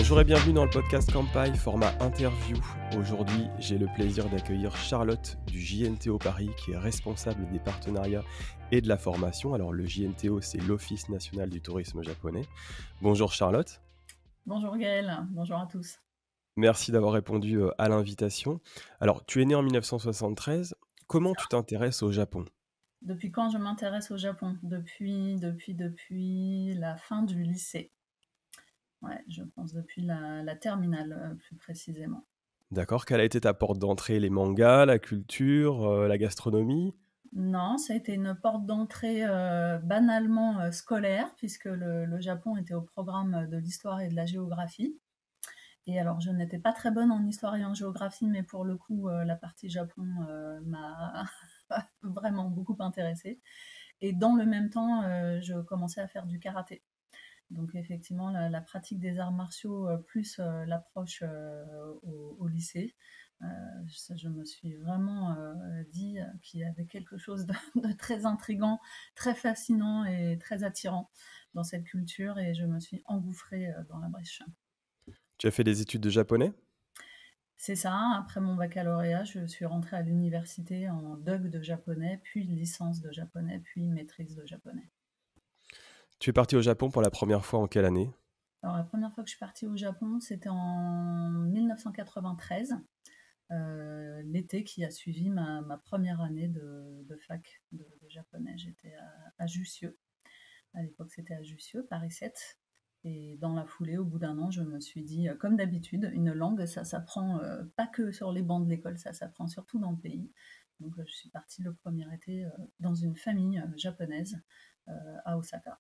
Bonjour et bienvenue dans le podcast Campai, format interview. Aujourd'hui, j'ai le plaisir d'accueillir Charlotte du JNTO Paris, qui est responsable des partenariats et de la formation. Alors le JNTO, c'est l'Office national du tourisme japonais. Bonjour Charlotte. Bonjour Gaëlle, bonjour à tous. Merci d'avoir répondu à l'invitation. Alors, tu es né en 1973. Comment tu t'intéresses au Japon? Depuis quand je m'intéresse au Japon? Depuis la fin du lycée. Ouais, je pense depuis la terminale, plus précisément. D'accord, quelle a été ta porte d'entrée? Les mangas, la culture, la gastronomie? Non, ça a été une porte d'entrée banalement scolaire, puisque le Japon était au programme de l'histoire et de la géographie. Et alors, je n'étais pas très bonne en histoire et en géographie, mais pour le coup, la partie Japon m'a vraiment beaucoup intéressée. Et dans le même temps, je commençais à faire du karaté. Donc effectivement, la pratique des arts martiaux, plus l'approche au lycée, je me suis vraiment dit qu'il y avait quelque chose de très intriguant, très fascinant et très attirant dans cette culture, et je me suis engouffrée dans la brèche. Tu as fait des études de japonais? C'est ça, après mon baccalauréat, je suis rentrée à l'université en DUG de japonais, puis licence de japonais, puis maîtrise de japonais. Tu es parti au Japon pour la première fois en quelle année? Alors la première fois que je suis partie au Japon, c'était en 1993, l'été qui a suivi ma première année de fac de japonais. J'étais à Jussieu. À l'époque, c'était à Jussieu, Paris 7. Et dans la foulée, au bout d'un an, je me suis dit, comme d'habitude, une langue, ça s'apprend pas que sur les bancs de l'école, ça s'apprend surtout dans le pays. Donc je suis partie le premier été dans une famille japonaise à Osaka.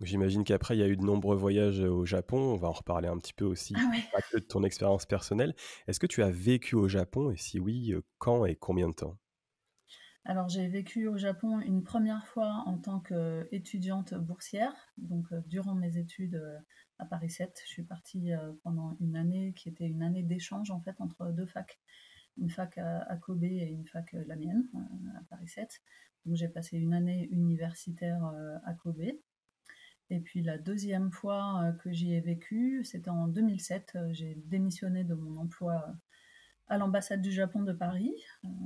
J'imagine qu'après, il y a eu de nombreux voyages au Japon. On va en reparler un petit peu aussi, Ah ouais. pas que de ton expérience personnelle. Est-ce que tu as vécu au Japon et si oui, quand et combien de temps? Alors j'ai vécu au Japon une première fois en tant qu'étudiante boursière, donc durant mes études à Paris 7. Je suis partie pendant une année qui était une année d'échange en fait entre deux facs, une fac à Kobe et une fac, la mienne, à Paris 7. Donc j'ai passé une année universitaire à Kobe. Et puis la deuxième fois que j'y ai vécu, c'était en 2007. J'ai démissionné de mon emploi à l'ambassade du Japon de Paris,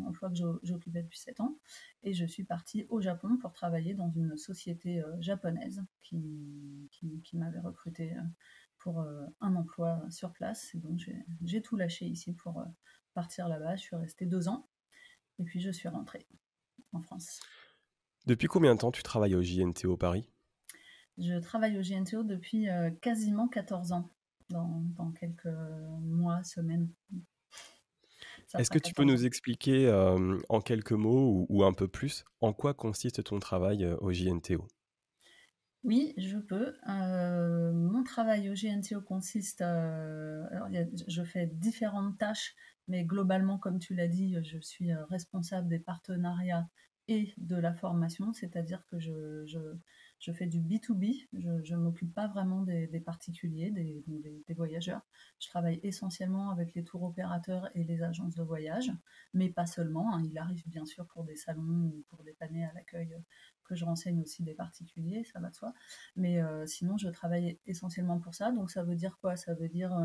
emploi que j'occupais depuis 7 ans. Et je suis partie au Japon pour travailler dans une société japonaise qui m'avait recruté pour un emploi sur place. Et donc j'ai tout lâché ici pour partir là-bas. Je suis restée 2 ans et puis je suis rentrée en France. Depuis combien de temps tu travailles au JNTO Paris? Je travaille au GNTO depuis quasiment 14 ans, dans quelques mois, semaines. Ça Est-ce fera que tu peux 14 ans. nous expliquer en quelques mots ou un peu plus en quoi consiste ton travail au JNTO? Oui, je peux. Mon travail au GNTO consiste, alors je fais différentes tâches, mais globalement, comme tu l'as dit, je suis responsable des partenariats et de la formation, c'est-à-dire que je fais du B2B, je ne m'occupe pas vraiment des particuliers, des voyageurs. Je travaille essentiellement avec les tours opérateurs et les agences de voyage, mais pas seulement, hein. Il arrive bien sûr pour des salons ou pour dépanner à l'accueil que je renseigne aussi des particuliers, ça va de soi. Mais sinon, je travaille essentiellement pour ça. Donc ça veut dire quoi? Ça veut dire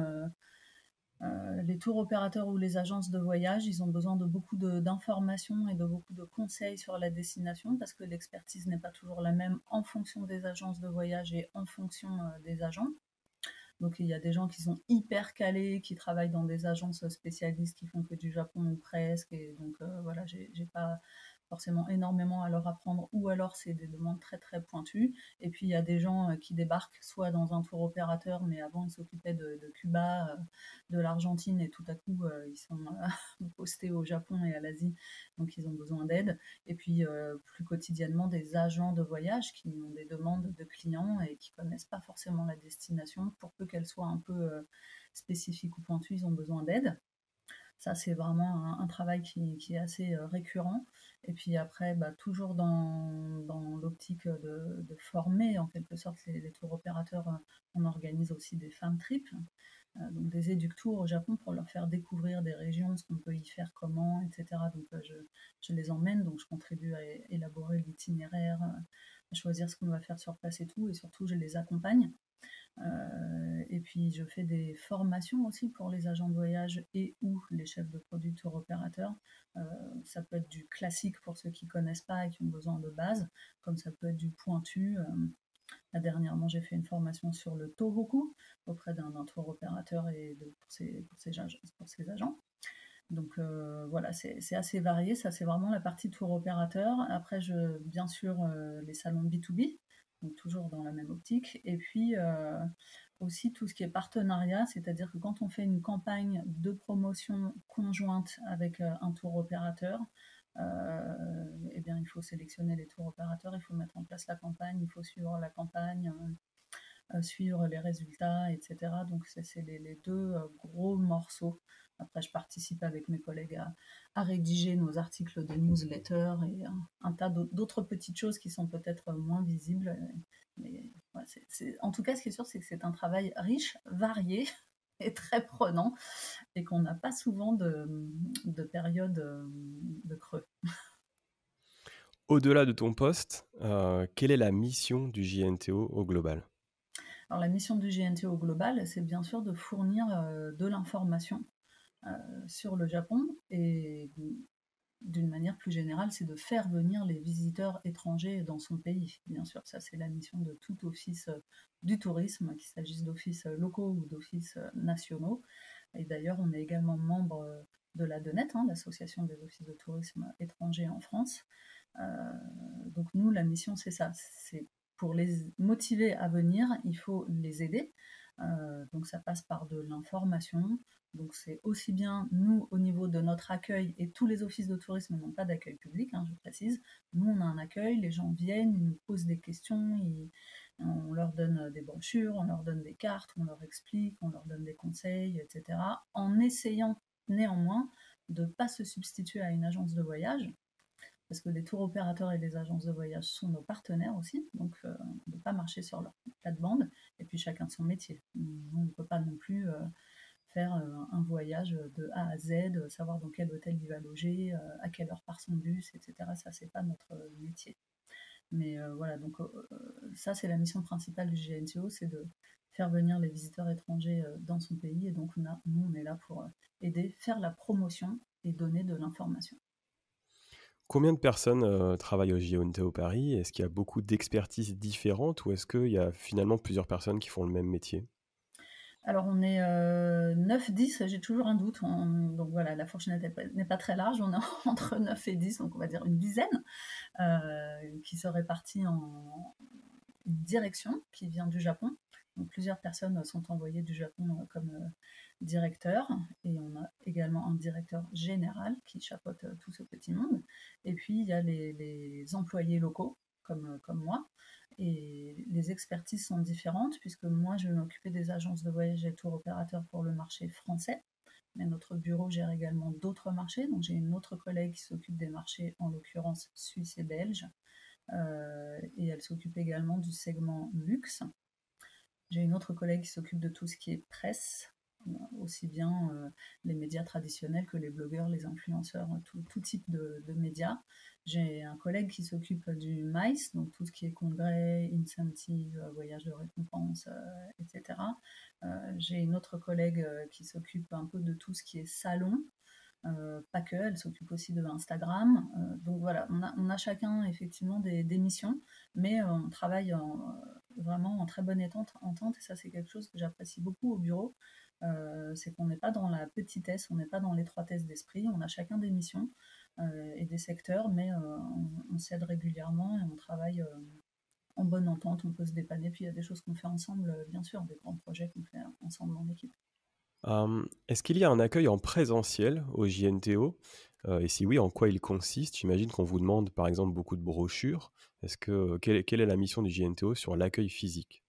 les tours opérateurs ou les agences de voyage, ils ont besoin de beaucoup d'informations et de beaucoup de conseils sur la destination, parce que l'expertise n'est pas toujours la même en fonction des agences de voyage et en fonction des agents. Donc il y a des gens qui sont hyper calés, qui travaillent dans des agences spécialistes qui font que du Japon ou presque. Et donc voilà, j'ai pas forcément énormément à leur apprendre, ou alors c'est des demandes très très pointues. Et puis il y a des gens qui débarquent soit dans un tour opérateur, mais avant ils s'occupaient de Cuba, de l'Argentine, et tout à coup ils sont postés au Japon et à l'Asie, donc ils ont besoin d'aide. Et puis plus quotidiennement, des agents de voyage qui ont des demandes de clients et qui connaissent pas forcément la destination, pour peu qu'elle soit un peu spécifique ou pointue, ils ont besoin d'aide. Ça, c'est vraiment un travail qui est assez récurrent. Et puis après, bah, toujours dans l'optique de former en quelque sorte les tours opérateurs, on organise aussi des farm trips, donc des éductours au Japon pour leur faire découvrir des régions, ce qu'on peut y faire, comment, etc. Donc je les emmène, donc je contribue à élaborer l'itinéraire, à choisir ce qu'on va faire sur place et tout, et surtout je les accompagne. Et puis je fais des formations aussi pour les agents de voyage et ou les chefs de produits tour opérateurs. Ça peut être du classique pour ceux qui ne connaissent pas et qui ont besoin de base, comme ça peut être du pointu. Là, dernièrement, j'ai fait une formation sur le Tohoku auprès d'un tour opérateur et pour ses agents. Donc voilà, c'est assez varié. Ça, c'est vraiment la partie tour opérateur. Après, bien sûr, les salons B2B, donc toujours dans la même optique. Et puis aussi tout ce qui est partenariat, c'est-à-dire que quand on fait une campagne de promotion conjointe avec un tour opérateur, eh bien, il faut sélectionner les tours opérateurs, il faut mettre en place la campagne, il faut suivre la campagne, suivre les résultats, etc. Donc, c'est les deux gros morceaux. Après, je participe avec mes collègues à rédiger nos articles de newsletter et un tas d'autres petites choses qui sont peut-être moins visibles. Mais ouais, en tout cas, ce qui est sûr, c'est que c'est un travail riche, varié et très prenant et qu'on n'a pas souvent de période de creux. Au-delà de ton poste, quelle est la mission du JNTO au global? Alors, la mission du GNTO global, c'est bien sûr de fournir de l'information sur le Japon et d'une manière plus générale, c'est de faire venir les visiteurs étrangers dans son pays. Bien sûr, ça c'est la mission de tout office du tourisme, qu'il s'agisse d'offices locaux ou d'offices nationaux. Et d'ailleurs, on est également membre de l'ADENET, l'association des offices de tourisme étrangers en France. Donc nous, la mission, c'est ça. C'est pour les motiver à venir, il faut les aider. Donc ça passe par de l'information. Donc c'est aussi bien nous au niveau de notre accueil, et tous les offices de tourisme n'ont pas d'accueil public, je précise. Nous on a un accueil, les gens viennent, ils nous posent des questions, on leur donne des brochures, on leur donne des cartes, on leur explique, on leur donne des conseils, etc. En essayant néanmoins de ne pas se substituer à une agence de voyage, parce que les tours opérateurs et les agences de voyage sont nos partenaires aussi, donc on ne peut pas marcher sur leur plate-bande, et puis chacun son métier. On ne peut pas non plus faire un voyage de A à Z, savoir dans quel hôtel il va loger, à quelle heure part son bus, etc. Ça, c'est pas notre métier. Mais voilà, donc ça, c'est la mission principale du GNTO, c'est de faire venir les visiteurs étrangers dans son pays, et donc nous, on est là pour aider, faire la promotion et donner de l'information. Combien de personnes travaillent au JNTO Paris? Est-ce qu'il y a beaucoup d'expertises différentes ou est-ce qu'il y a finalement plusieurs personnes qui font le même métier? Alors on est 9-10, j'ai toujours un doute. Donc voilà, la fourchette n'est pas très large, on est entre 9 et 10, donc on va dire une dizaine, qui se répartit en une direction qui vient du Japon. Donc plusieurs personnes sont envoyées du Japon comme directeur, et on a également un directeur général qui chapeaute tout ce petit monde. Et puis il y a les employés locaux comme moi. Et les expertises sont différentes puisque moi je vais m'occuper des agences de voyage et tour opérateurs pour le marché français. Mais notre bureau gère également d'autres marchés. Donc j'ai une autre collègue qui s'occupe des marchés, en l'occurrence suisse et belge. Et elle s'occupe également du segment luxe. J'ai une autre collègue qui s'occupe de tout ce qui est presse, aussi bien les médias traditionnels que les blogueurs, les influenceurs, tout type de médias. J'ai un collègue qui s'occupe du MICE, donc tout ce qui est congrès, incentive, voyage de récompense, etc. J'ai une autre collègue qui s'occupe un peu de tout ce qui est salon. Pas que, elle s'occupe aussi de Instagram. Donc voilà, on a chacun effectivement des missions, mais on travaille vraiment en très bonne entente, et ça c'est quelque chose que j'apprécie beaucoup au bureau. C'est qu'on n'est pas dans la petitesse, on n'est pas dans l'étroitesse d'esprit, on a chacun des missions et des secteurs, mais on s'aide régulièrement et on travaille en bonne entente, on peut se dépanner, puis il y a des choses qu'on fait ensemble, bien sûr, des grands projets qu'on fait ensemble en équipe. Est-ce qu'il y a un accueil en présentiel au JNTO? Et si oui, en quoi il consiste? J'imagine qu'on vous demande par exemple beaucoup de brochures. Quelle est la mission du JNTO sur l'accueil physique?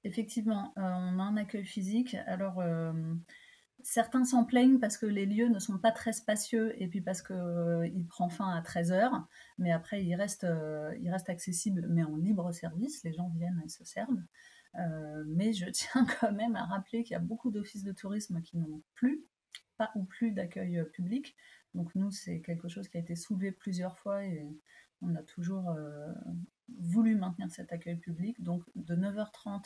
Effectivement, on a un accueil physique. Alors, certains s'en plaignent parce que les lieux ne sont pas très spacieux et puis parce qu'il prend fin à 13 heures. Mais après, il reste accessible, mais en libre service. Les gens viennent et se servent. Mais je tiens quand même à rappeler qu'il y a beaucoup d'offices de tourisme qui n'ont pas ou plus d'accueil public. Donc nous, c'est quelque chose qui a été soulevé plusieurs fois et on a toujours voulu maintenir cet accueil public. Donc de 9h30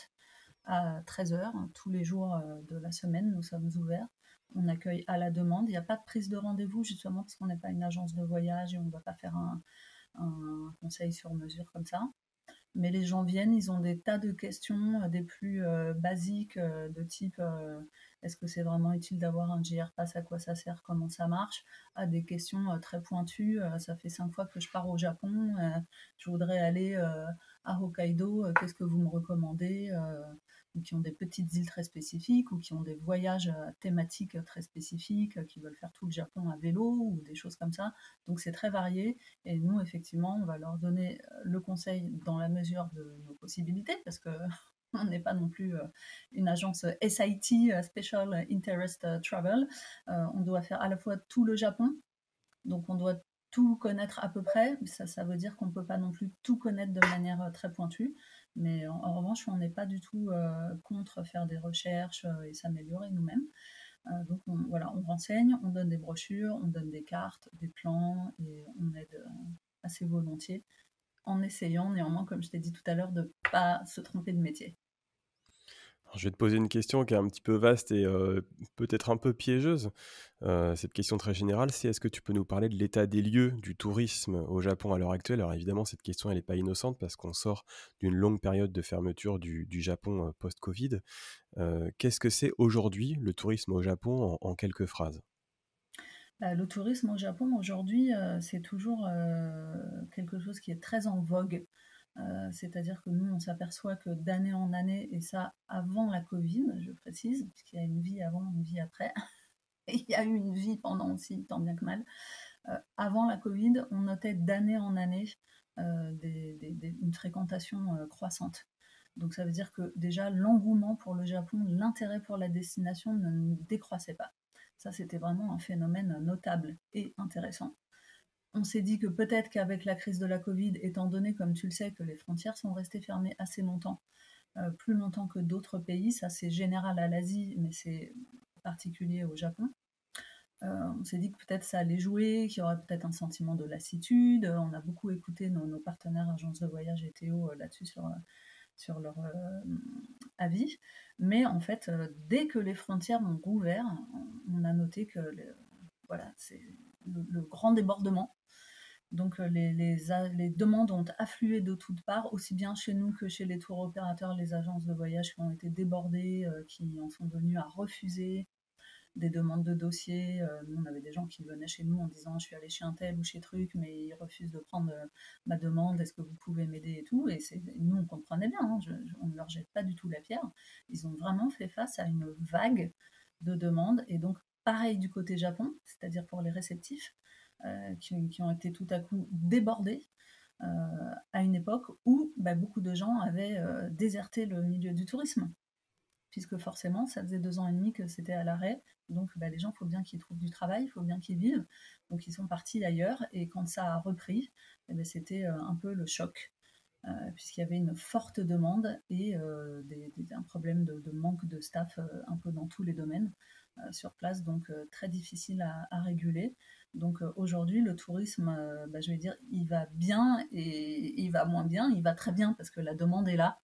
à 13 heures. Tous les jours de la semaine, nous sommes ouverts. On accueille à la demande. Il n'y a pas de prise de rendez-vous, justement, parce qu'on n'est pas une agence de voyage et on ne va pas faire un conseil sur mesure comme ça. Mais les gens viennent, ils ont des tas de questions, des plus basiques, de type est-ce que c'est vraiment utile d'avoir un JR Pass, à quoi ça sert, comment ça marche, à des questions très pointues. Ça fait 5 fois que je pars au Japon, je voudrais aller à Hokkaido, qu'est-ce que vous me recommandez, ou qui ont des petites îles très spécifiques, ou qui ont des voyages thématiques très spécifiques, qui veulent faire tout le Japon à vélo, ou des choses comme ça. Donc c'est très varié. Et nous, effectivement, on va leur donner le conseil dans la mesure de nos possibilités, parce que on n'est pas non plus une agence SIT, Special Interest Travel. On doit faire à la fois tout le Japon, donc on doit tout connaître à peu près. Ça veut dire qu'on ne peut pas non plus tout connaître de manière très pointue. Mais en revanche, on n'est pas du tout contre faire des recherches et s'améliorer nous-mêmes. Donc voilà, on renseigne, on donne des brochures, on donne des cartes, des plans et on aide assez volontiers en essayant néanmoins, comme je t'ai dit tout à l'heure, de ne pas se tromper de métier. Alors, je vais te poser une question qui est un petit peu vaste et peut-être un peu piégeuse. Cette question très générale, c'est est-ce que tu peux nous parler de l'état des lieux du tourisme au Japon à l'heure actuelle? Alors évidemment, cette question, elle n'est pas innocente parce qu'on sort d'une longue période de fermeture du Japon post-Covid. Qu'est-ce que c'est aujourd'hui le tourisme au Japon en quelques phrases? Le tourisme au Japon aujourd'hui, c'est toujours quelque chose qui est très en vogue. C'est-à-dire que nous, on s'aperçoit que d'année en année, et ça avant la Covid, je précise, puisqu'il y a une vie avant, une vie après, et il y a eu une vie pendant aussi, tant bien que mal. Avant la Covid, on notait d'année en année une fréquentation croissante. Donc ça veut dire que déjà l'engouement pour le Japon, l'intérêt pour la destination ne décroissait pas. Ça, c'était vraiment un phénomène notable et intéressant. On s'est dit que peut-être qu'avec la crise de la Covid, étant donné, comme tu le sais, que les frontières sont restées fermées assez longtemps, plus longtemps que d'autres pays, ça c'est général à l'Asie, mais c'est particulier au Japon. On s'est dit que peut-être ça allait jouer, qu'il y aurait peut-être un sentiment de lassitude. On a beaucoup écouté nos partenaires agences de voyage et Théo là-dessus sur leur avis. Mais en fait, dès que les frontières ont rouvert, on a noté que voilà, c'est le grand débordement. Donc les demandes ont afflué de toutes parts, aussi bien chez nous que chez les tours opérateurs, les agences de voyage qui ont été débordées, qui en sont venues à refuser des demandes de dossiers. Nous, on avait des gens qui venaient chez nous en disant je suis allé chez un tel ou chez truc, mais ils refusent de prendre ma demande, est-ce que vous pouvez m'aider et tout. Et nous, on comprenait bien, hein, on ne leur jette pas du tout la pierre. Ils ont vraiment fait face à une vague de demandes. Et donc, pareil du côté Japon, c'est-à-dire pour les réceptifs, qui ont été tout à coup débordés. À une époque où beaucoup de gens avaient déserté le milieu du tourisme, puisque forcément, ça faisait 2 ans et demi que c'était à l'arrêt. Donc, les gens, il faut bien qu'ils trouvent du travail, il faut bien qu'ils vivent. Donc, ils sont partis ailleurs. Et quand ça a repris, c'était un peu le choc, puisqu'il y avait une forte demande et un problème de manque de staff un peu dans tous les domaines sur place, donc très difficile à réguler. Donc aujourd'hui, le tourisme, je vais dire, il va bien et il va moins bien. Il va très bien parce que la demande est là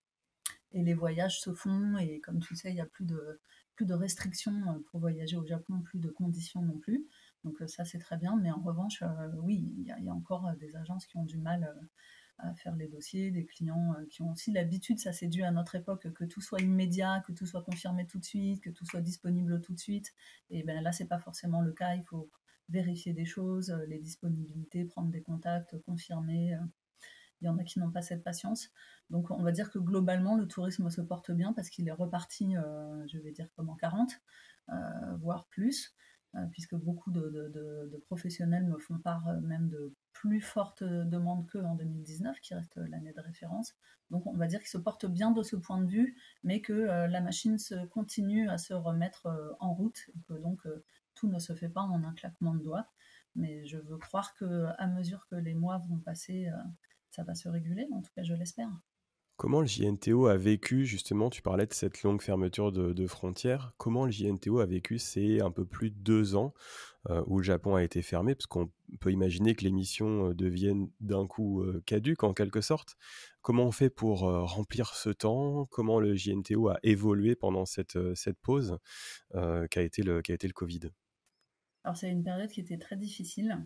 et les voyages se font. Et comme tu sais, il n'y a plus de restrictions pour voyager au Japon, plus de conditions non plus. Donc ça, c'est très bien. Mais en revanche, oui, il y a encore des agences qui ont du mal à faire les dossiers, des clients qui ont aussi l'habitude, ça c'est dû à notre époque, que tout soit immédiat, que tout soit confirmé tout de suite, que tout soit disponible tout de suite. Et là, c'est pas forcément le cas. Il faut vérifier des choses, les disponibilités, prendre des contacts, confirmer. Il y en a qui n'ont pas cette patience. Donc on va dire que globalement, le tourisme se porte bien parce qu'il est reparti, je vais dire, comme en 40, voire plus, puisque beaucoup de professionnels me font part même de plus fortes demandes qu'en 2019, qui reste l'année de référence. Donc on va dire qu'il se porte bien de ce point de vue, mais que la machine continue à se remettre en route, et que donc tout ne se fait pas en un claquement de doigts. Mais je veux croire qu'à mesure que les mois vont passer, ça va se réguler, en tout cas je l'espère. Comment le JNTO a vécu, justement, tu parlais de cette longue fermeture de frontières, comment le JNTO a vécu ces un peu plus de 2 ans où le Japon a été fermé, parce qu'on peut imaginer que les missions deviennent d'un coup caduques en quelque sorte. Comment on fait pour remplir ce temps? Comment le JNTO a évolué pendant cette pause qu'a été le Covid? Alors c'est une période qui était très difficile.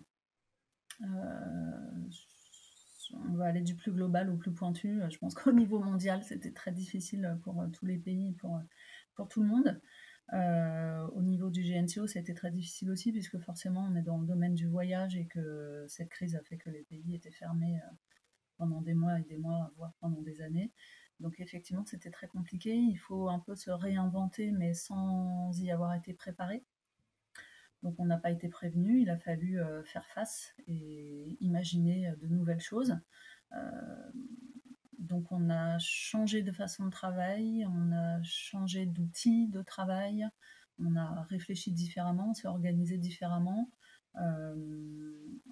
On va aller du plus global au plus pointu. Je pense qu'au niveau mondial, c'était très difficile pour tous les pays, pour tout le monde. Au niveau du GNCO, ça a été très difficile aussi, puisque forcément, on est dans le domaine du voyage et que cette crise a fait que les pays étaient fermés pendant des mois et des mois, voire pendant des années. Donc effectivement, c'était très compliqué. Il faut un peu se réinventer, mais sans y avoir été préparé. Donc on n'a pas été prévenu, il a fallu faire face et imaginer de nouvelles choses. Euh, donc on a changé de façon de travail, on a changé d'outils de travail, on a réfléchi différemment, on s'est organisé différemment. Euh,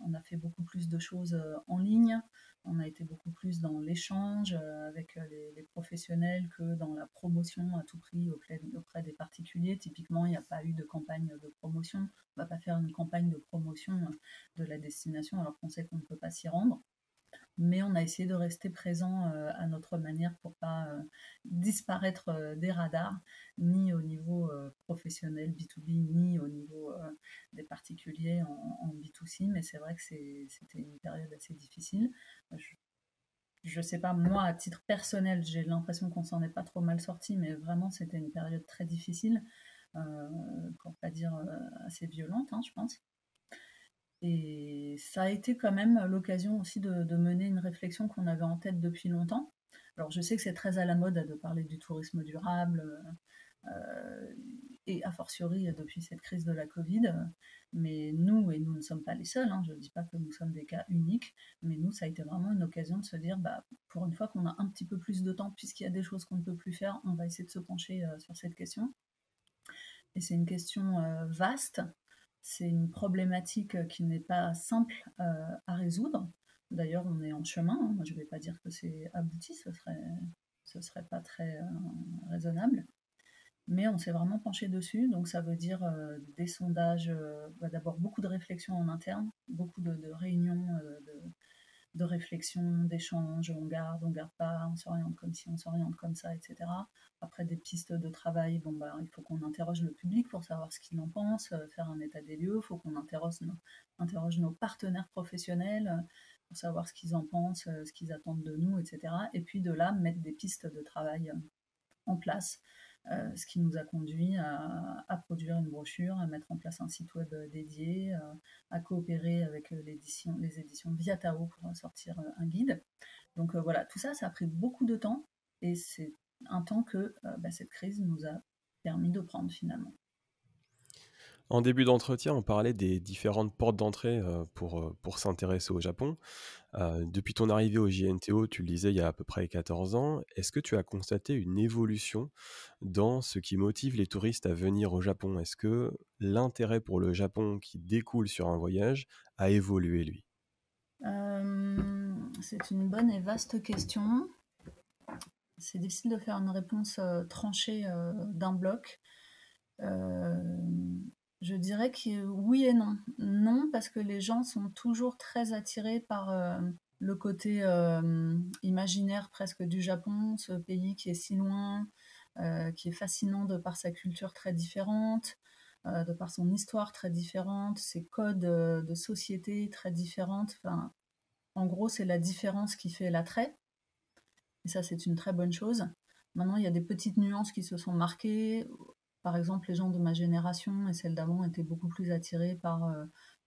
on a fait beaucoup plus de choses en ligne, on a été beaucoup plus dans l'échange avec les professionnels que dans la promotion à tout prix auprès des particuliers. Typiquement, il n'y a pas eu de campagne de promotion. On ne va pas faire une campagne de promotion de la destination alors qu'on sait qu'on ne peut pas s'y rendre. Mais on a essayé de rester présent à notre manière pour pas disparaître des radars, ni au niveau professionnel B2B, ni au niveau des particuliers en B2C. Mais c'est vrai que c'était une période assez difficile. Je sais pas, moi, à titre personnel, j'ai l'impression qu'on s'en est pas trop mal sorti, mais vraiment, c'était une période très difficile, pour pas dire assez violente, hein, je pense. Et ça a été quand même l'occasion aussi de mener une réflexion qu'on avait en tête depuis longtemps. Alors je sais que c'est très à la mode de parler du tourisme durable, et a fortiori depuis cette crise de la Covid, mais nous, et nous ne sommes pas les seuls, hein, je ne dis pas que nous sommes des cas uniques, mais nous, ça a été vraiment une occasion de se dire, bah, pour une fois qu'on a un petit peu plus de temps, puisqu'il y a des choses qu'on ne peut plus faire, on va essayer de se pencher sur cette question. Et c'est une question vaste, c'est une problématique qui n'est pas simple à résoudre. D'ailleurs, on est en chemin, hein. Moi, je ne vais pas dire que c'est abouti, ce serait pas très raisonnable. Mais on s'est vraiment penché dessus, donc ça veut dire des sondages, bah, d'abord beaucoup de réflexions en interne, beaucoup de réunions de réflexion, d'échange, on garde pas, on s'oriente comme ci, on s'oriente comme ça, etc. Après des pistes de travail, bon bah il faut qu'on interroge le public pour savoir ce qu'il en pense, faire un état des lieux, il faut qu'on interroge nos partenaires professionnels pour savoir ce qu'ils en pensent, ce qu'ils attendent de nous, etc. Et puis de là, mettre des pistes de travail en place, ce qui nous a conduit à produire une brochure, à mettre en place un site web dédié, à coopérer avec les éditions Viatao pour sortir un guide. Donc voilà, tout ça, ça a pris beaucoup de temps et c'est un temps que bah, cette crise nous a permis de prendre finalement. En début d'entretien, on parlait des différentes portes d'entrée pour s'intéresser au Japon. Depuis ton arrivée au JNTO, tu le disais, il y a à peu près 14 ans, est-ce que tu as constaté une évolution dans ce qui motive les touristes à venir au Japon? Est-ce que l'intérêt pour le Japon qui découle sur un voyage a évolué, lui? C'est une bonne et vaste question. C'est difficile de faire une réponse tranchée d'un bloc. Euh, je dirais que oui et non. Non, parce que les gens sont toujours très attirés par le côté imaginaire presque du Japon, ce pays qui est si loin, qui est fascinant de par sa culture très différente, de par son histoire très différente, ses codes de société très différentes. Enfin, en gros, c'est la différence qui fait l'attrait. Et ça, c'est une très bonne chose. Maintenant, il y a des petites nuances qui se sont marquées. Par exemple, les gens de ma génération et celle d'avant étaient beaucoup plus attirés par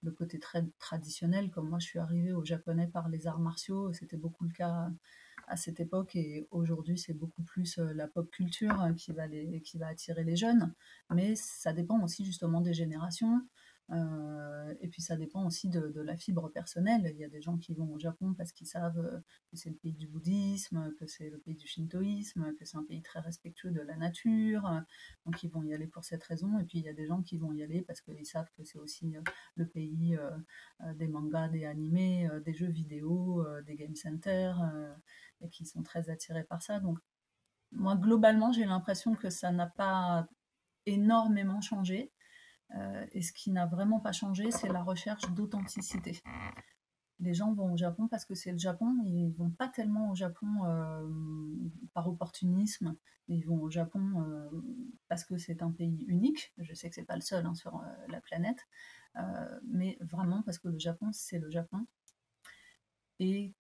le côté très traditionnel. Comme moi, je suis arrivée au japonais par les arts martiaux. C'était beaucoup le cas à cette époque. Et aujourd'hui, c'est beaucoup plus la pop culture qui va attirer les jeunes. Mais ça dépend aussi justement des générations. Et puis ça dépend aussi de la fibre personnelle. Il y a des gens qui vont au Japon parce qu'ils savent que c'est le pays du bouddhisme, que c'est le pays du shintoïsme, que c'est un pays très respectueux de la nature. Donc ils vont y aller pour cette raison. Et puis il y a des gens qui vont y aller parce qu'ils savent que c'est aussi le pays des mangas, des animés, des jeux vidéo, des game centers, et qui sont très attirés par ça. Donc moi, globalement, j'ai l'impression que ça n'a pas énormément changé. Et ce qui n'a vraiment pas changé, c'est la recherche d'authenticité. Les gens vont au Japon parce que c'est le Japon, ils vont pas tellement au Japon par opportunisme, ils vont au Japon parce que c'est un pays unique. Je sais que c'est pas le seul sur la planète, mais vraiment parce que le Japon, c'est le Japon. Et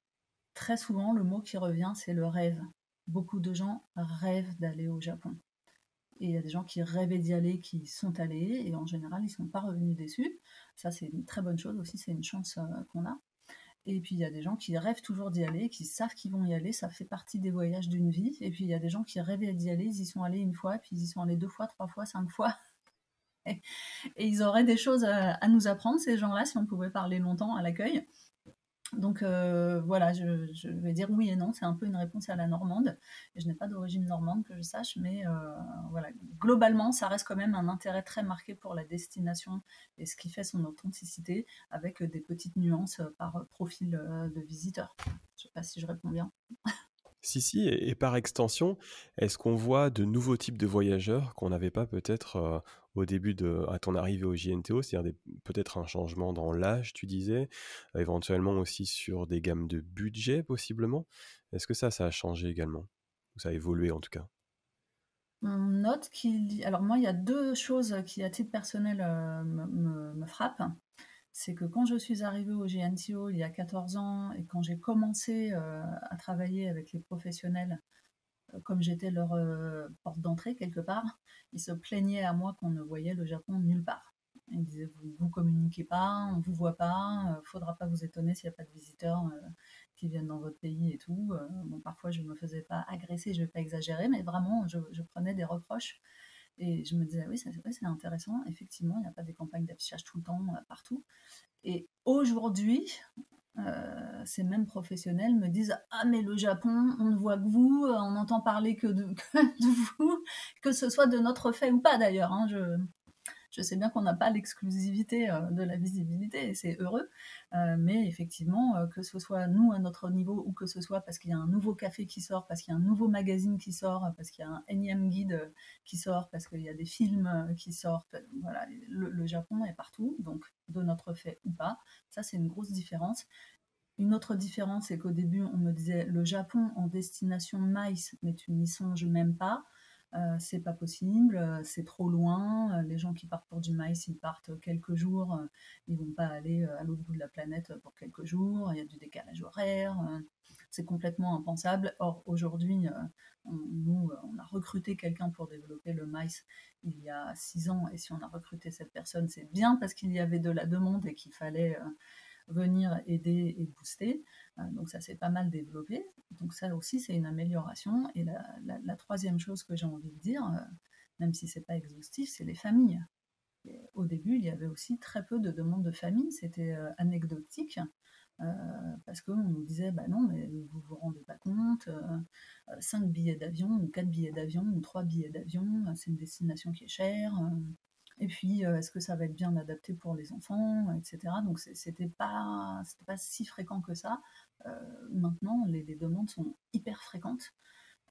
très souvent, le mot qui revient, c'est le rêve. Beaucoup de gens rêvent d'aller au Japon. Et il y a des gens qui rêvaient d'y aller, qui sont allés, et en général, ils ne sont pas revenus déçus. Ça, c'est une très bonne chose aussi, c'est une chance qu'on a. Et puis, il y a des gens qui rêvent toujours d'y aller, qui savent qu'ils vont y aller, ça fait partie des voyages d'une vie. Et puis, il y a des gens qui rêvaient d'y aller, ils y sont allés une fois, puis ils y sont allés 2 fois, 3 fois, 5 fois. Et ils auraient des choses à nous apprendre, ces gens-là, si on pouvait parler longtemps à l'accueil. Donc voilà, je vais dire oui et non, c'est un peu une réponse à la normande. Et je n'ai pas d'origine normande que je sache, mais voilà, globalement, ça reste quand même un intérêt très marqué pour la destination et ce qui fait son authenticité, avec des petites nuances par profil de visiteur. Je ne sais pas si je réponds bien. Si, si, et par extension, est-ce qu'on voit de nouveaux types de voyageurs qu'on n'avait pas peut-être au début à ton arrivée au JNTO, c'est-à-dire peut-être un changement dans l'âge, tu disais, éventuellement aussi sur des gammes de budget possiblement. Est-ce que ça a changé également? Ou ça a évolué en tout cas? On note qu'il... Alors moi, il y a 2 choses qui, à titre personnel, me frappent. C'est que quand je suis arrivée au GNTO il y a 14 ans et quand j'ai commencé à travailler avec les professionnels, comme j'étais leur porte d'entrée quelque part, ils se plaignaient à moi qu'on ne voyait le Japon nulle part. Ils disaient, vous communiquez pas, on vous voit pas, faudra pas vous étonner s'il n'y a pas de visiteurs qui viennent dans votre pays et tout. Bon, parfois je me faisais pas agresser, je vais pas exagérer, mais vraiment je prenais des reproches et je me disais oui, c'est intéressant, effectivement, il n'y a pas des campagnes d'affichage tout le temps partout. Et aujourd'hui, ces mêmes professionnels me disent ah mais le Japon, on ne voit que vous, on n'entend parler que que de vous, que ce soit de notre fait ou pas d'ailleurs. Je sais bien qu'on n'a pas l'exclusivité de la visibilité et c'est heureux, mais effectivement, que ce soit nous à notre niveau ou que ce soit parce qu'il y a un nouveau café qui sort, parce qu'il y a un nouveau magazine qui sort, parce qu'il y a un énième guide qui sort, parce qu'il y a des films qui sortent, voilà, le Japon est partout, donc de notre fait ou pas, ça c'est une grosse différence. Une autre différence, c'est qu'au début, on me disait le Japon en destination MICE, mais tu n'y songes même pas. C'est pas possible, c'est trop loin. Les gens qui partent pour du MICE, ils partent quelques jours, ils vont pas aller à l'autre bout de la planète pour quelques jours. Il y a du décalage horaire, c'est complètement impensable. Or, aujourd'hui, on a recruté quelqu'un pour développer le MICE il y a 6 ans, et si on a recruté cette personne, c'est bien parce qu'il y avait de la demande et qu'il fallait venir aider et booster. Donc ça s'est pas mal développé. Donc ça aussi, c'est une amélioration. Et la troisième chose que j'ai envie de dire, même si c'est pas exhaustif, c'est les familles. Et au début, il y avait aussi très peu de demandes de famille. C'était anecdotique. Parce qu'on nous disait, bah non, mais vous vous rendez pas compte, 5 billets d'avion, ou 4 billets d'avion, ou 3 billets d'avion, c'est une destination qui est chère. Et puis, est-ce que ça va être bien adapté pour les enfants, etc. Donc, c'était pas si fréquent que ça. Maintenant, les demandes sont hyper fréquentes,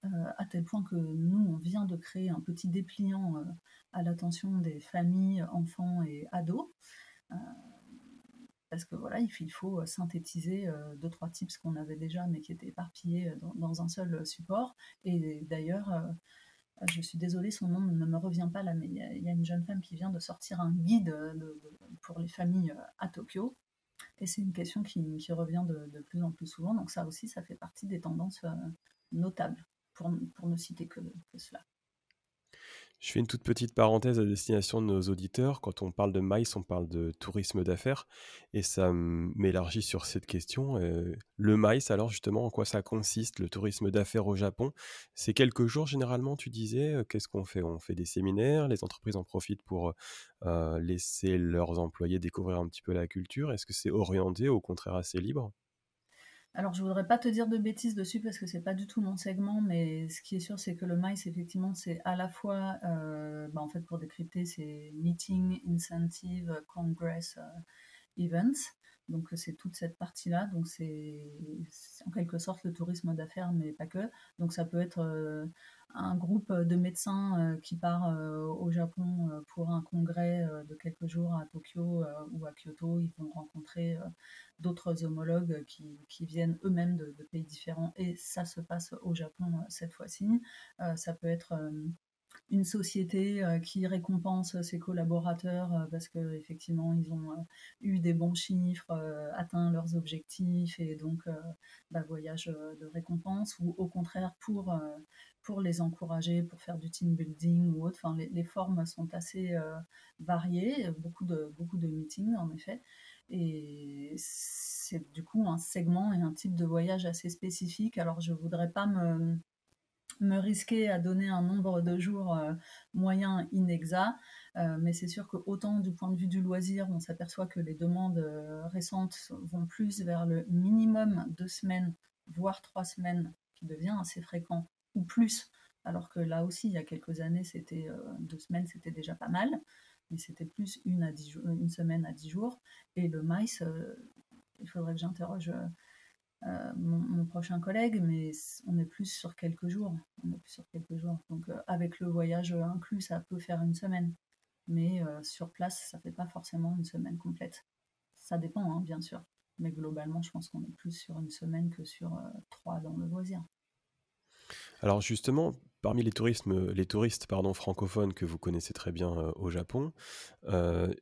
à tel point que nous, on vient de créer un petit dépliant à l'attention des familles, enfants et ados. Euh, Parce que voilà, il faut synthétiser 2, 3 tips qu'on avait déjà, mais qui étaient éparpillés dans un seul support. Et d'ailleurs, je suis désolée, son nom ne me revient pas là, mais il y a une jeune femme qui vient de sortir un guide pour les familles à Tokyo. Et c'est une question qui revient de plus en plus souvent. Donc ça aussi, ça fait partie des tendances notables, pour ne citer que cela. Je fais une toute petite parenthèse à destination de nos auditeurs. Quand on parle de MICE, on parle de tourisme d'affaires. Et ça m'élargit sur cette question. Le MICE, alors justement, en quoi ça consiste, le tourisme d'affaires au Japon? C'est quelques jours généralement, tu disais. Qu'est-ce qu'on fait? On fait des séminaires, les entreprises en profitent pour laisser leurs employés découvrir un petit peu la culture. Est-ce que c'est orienté, au contraire, assez libre? Alors, je voudrais pas te dire de bêtises dessus parce que c'est pas du tout mon segment, mais ce qui est sûr, c'est que le MICE, effectivement, c'est à la fois, en fait, pour décrypter, c'est Meeting, Incentive, Congress, Events. Donc c'est toute cette partie-là. Donc c'est en quelque sorte le tourisme d'affaires, mais pas que. Donc ça peut être un groupe de médecins qui part au Japon pour un congrès de quelques jours à Tokyo ou à Kyoto. Ils vont rencontrer d'autres homologues qui viennent eux-mêmes de pays différents, et ça se passe au Japon cette fois-ci. Ça peut être une société qui récompense ses collaborateurs parce qu'effectivement ils ont eu des bons chiffres, atteint leurs objectifs, et donc voyage de récompense, ou au contraire pour les encourager, pour faire du team building ou autre. Enfin, les formes sont assez variées, beaucoup de meetings en effet, et c'est du coup un segment et un type de voyage assez spécifique. Alors je voudrais pas me risquer à donner un nombre de jours moyen inexact, mais c'est sûr que autant du point de vue du loisir, on s'aperçoit que les demandes récentes vont plus vers le minimum 2 semaines, voire 3 semaines, qui devient assez fréquent, ou plus, alors que là aussi, il y a quelques années, c'était 2 semaines, c'était déjà pas mal, mais c'était plus une semaine à 10 jours. Et le MICE, il faudrait que j'interroge mon prochain collègue, mais on est plus sur quelques jours. On est plus sur quelques jours. Donc avec le voyage inclus, ça peut faire une semaine. Mais sur place, ça fait pas forcément une semaine complète. Ça dépend, hein, bien sûr. Mais globalement, je pense qu'on est plus sur une semaine que sur 3 dans le loisir. Alors justement, parmi les touristes pardon, francophones que vous connaissez très bien au Japon, euh,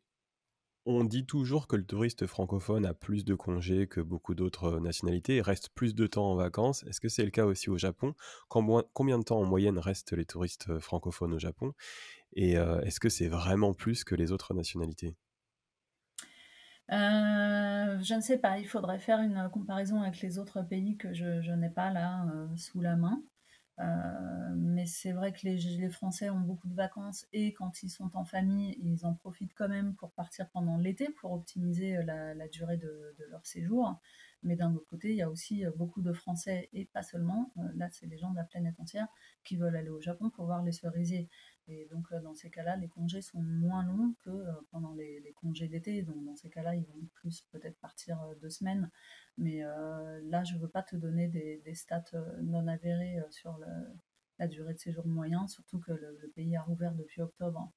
on dit toujours que le touriste francophone a plus de congés que beaucoup d'autres nationalités et reste plus de temps en vacances. Est-ce que c'est le cas aussi au Japon? Combien de temps en moyenne restent les touristes francophones au Japon? Et est-ce que c'est vraiment plus que les autres nationalités? Je ne sais pas, il faudrait faire une comparaison avec les autres pays que je n'ai pas là sous la main. Mais c'est vrai que les Français ont beaucoup de vacances, et quand ils sont en famille, ils en profitent quand même pour partir pendant l'été pour optimiser la durée de leur séjour. Mais d'un autre côté, il y a aussi beaucoup de Français, et pas seulement, là c'est les gens de la planète entière, qui veulent aller au Japon pour voir les cerisiers. Et donc dans ces cas-là, les congés sont moins longs que pendant les congés d'été. Donc dans ces cas-là, ils vont plus peut-être partir 2 semaines, mais là, je ne veux pas te donner des stats non avérées sur la durée de séjour moyen, surtout que le pays a rouvert depuis octobre.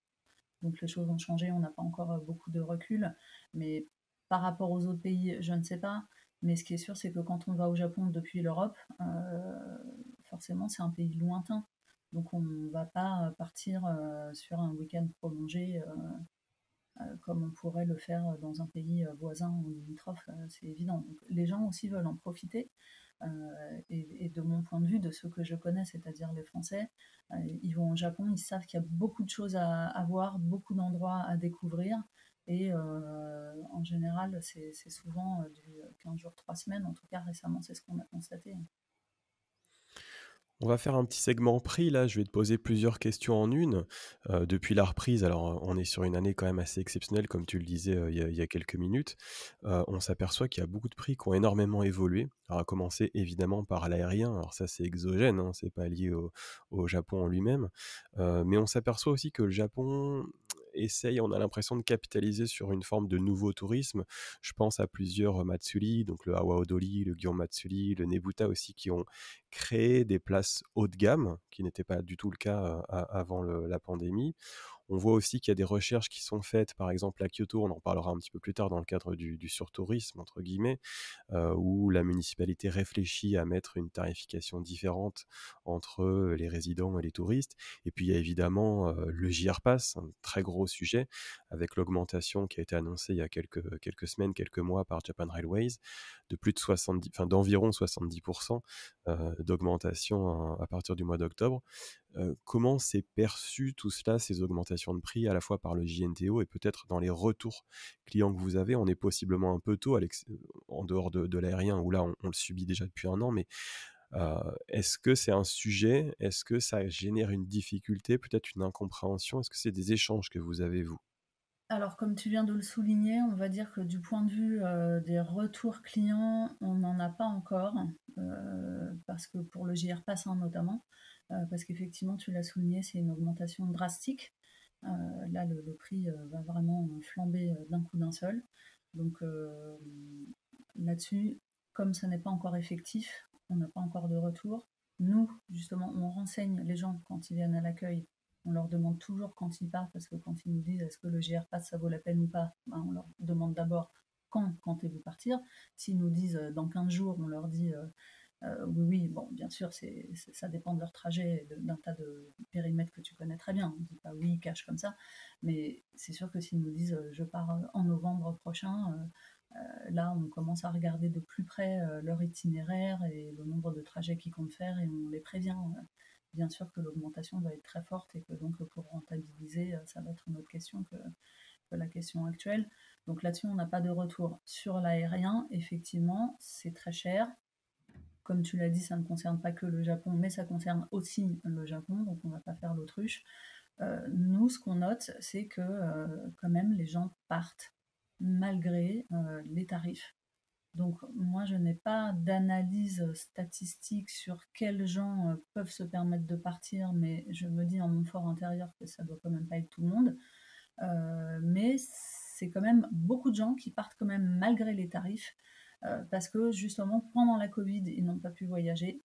Donc les choses ont changé, on n'a pas encore beaucoup de recul. Mais par rapport aux autres pays, je ne sais pas. Mais ce qui est sûr, c'est que quand on va au Japon depuis l'Europe, forcément, c'est un pays lointain. Donc on ne va pas partir sur un week-end prolongé comme on pourrait le faire dans un pays voisin ou limitrophe, c'est évident. Donc, les gens aussi veulent en profiter. Et de mon point de vue, de ceux que je connais, c'est-à-dire les Français, ils vont au Japon, ils savent qu'il y a beaucoup de choses à voir, beaucoup d'endroits à découvrir. Et en général, c'est souvent du 15 jours, 3 semaines. En tout cas, récemment, c'est ce qu'on a constaté. On va faire un petit segment prix là, je vais te poser plusieurs questions en une. Depuis la reprise, alors on est sur une année quand même assez exceptionnelle, comme tu le disais il y a quelques minutes. On s'aperçoit qu'il y a beaucoup de prix qui ont énormément évolué. Alors, à commencer évidemment par l'aérien, alors ça c'est exogène, hein, c'est pas lié au Japon en lui-même. Mais on s'aperçoit aussi que le Japon essaye, on a l'impression de capitaliser sur une forme de nouveau tourisme. Je pense à plusieurs Matsuri, donc le Awa Odori, le Gion Matsuri, le Nebuta aussi, qui ont créé des places haut de gamme, qui n'était pas du tout le cas avant la pandémie. On voit aussi qu'il y a des recherches qui sont faites, par exemple à Kyoto, on en parlera un petit peu plus tard dans le cadre du surtourisme, entre guillemets, où la municipalité réfléchit à mettre une tarification différente entre les résidents et les touristes. Et puis il y a évidemment le JR Pass, un très gros sujet, avec l'augmentation qui a été annoncée il y a quelques semaines, quelques mois par Japan Railways, de plus de 70, enfin d'environ 70% d'augmentation à partir du mois d'octobre. Comment c'est perçu tout cela, ces augmentations de prix, à la fois par le JNTO et peut-être dans les retours clients que vous avez? On est possiblement un peu tôt, en dehors de l'aérien, où là on le subit déjà depuis un an, mais est-ce que c'est un sujet? Est-ce que ça génère une difficulté, peut-être une incompréhension? Est-ce que c'est des échanges que vous avez, vous? Alors, comme tu viens de le souligner, on va dire que du point de vue des retours clients, on n'en a pas encore, parce que pour le JR Pass hein, notamment, parce qu'effectivement, tu l'as souligné, c'est une augmentation drastique. Là, le prix va vraiment flamber d'un coup d'un seul. Donc là-dessus, comme ça n'est pas encore effectif, on n'a pas encore de retour. Nous, justement, on renseigne les gens quand ils viennent à l'accueil. On leur demande toujours quand ils partent, parce que quand ils nous disent est-ce que le JR Pass ça vaut la peine ou pas, ben, on leur demande d'abord quand comptez-vous partir. S'ils nous disent dans 15 jours, on leur dit oui, oui, bon, bien sûr, ça dépend de leur trajet, d'un tas de périmètres que tu connais très bien. On ne dit pas oui, cash comme ça, mais c'est sûr que s'ils nous disent je pars en novembre prochain, là, on commence à regarder de plus près leur itinéraire et le nombre de trajets qu'ils comptent faire et on les prévient. Bien sûr que l'augmentation va être très forte et que donc pour rentabiliser, ça va être une autre question que la question actuelle. Donc là-dessus, on n'a pas de retour. Sur l'aérien, effectivement, c'est très cher. Comme tu l'as dit, ça ne concerne pas que le Japon, mais ça concerne aussi le Japon, donc on ne va pas faire l'autruche. Nous, ce qu'on note, c'est que quand même les gens partent malgré les tarifs. Donc moi, je n'ai pas d'analyse statistique sur quels gens peuvent se permettre de partir, mais je me dis en mon fort intérieur que ça doit quand même pas être tout le monde. Mais c'est quand même beaucoup de gens qui partent quand même malgré les tarifs, parce que justement, pendant la Covid, ils n'ont pas pu voyager.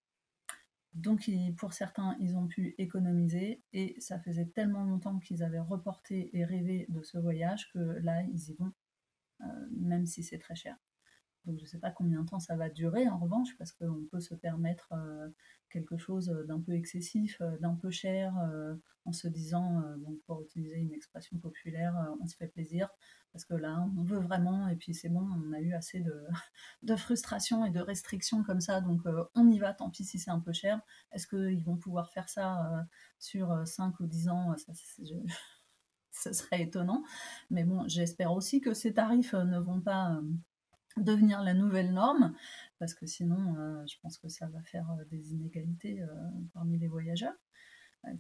Donc pour certains, ils ont pu économiser et ça faisait tellement longtemps qu'ils avaient reporté et rêvé de ce voyage que là, ils y vont, même si c'est très cher. Donc je ne sais pas combien de temps ça va durer en revanche, parce qu'on peut se permettre quelque chose d'un peu excessif, d'un peu cher, en se disant, bon, pour utiliser une expression populaire, on se fait plaisir, parce que là, on veut vraiment, et puis c'est bon, on a eu assez de frustration et de restrictions comme ça, donc on y va, tant pis si c'est un peu cher. Est-ce qu'ils vont pouvoir faire ça sur 5 ou 10 ans ce serait étonnant. Mais bon, j'espère aussi que ces tarifs ne vont pas devenir la nouvelle norme, parce que sinon, je pense que ça va faire des inégalités parmi les voyageurs.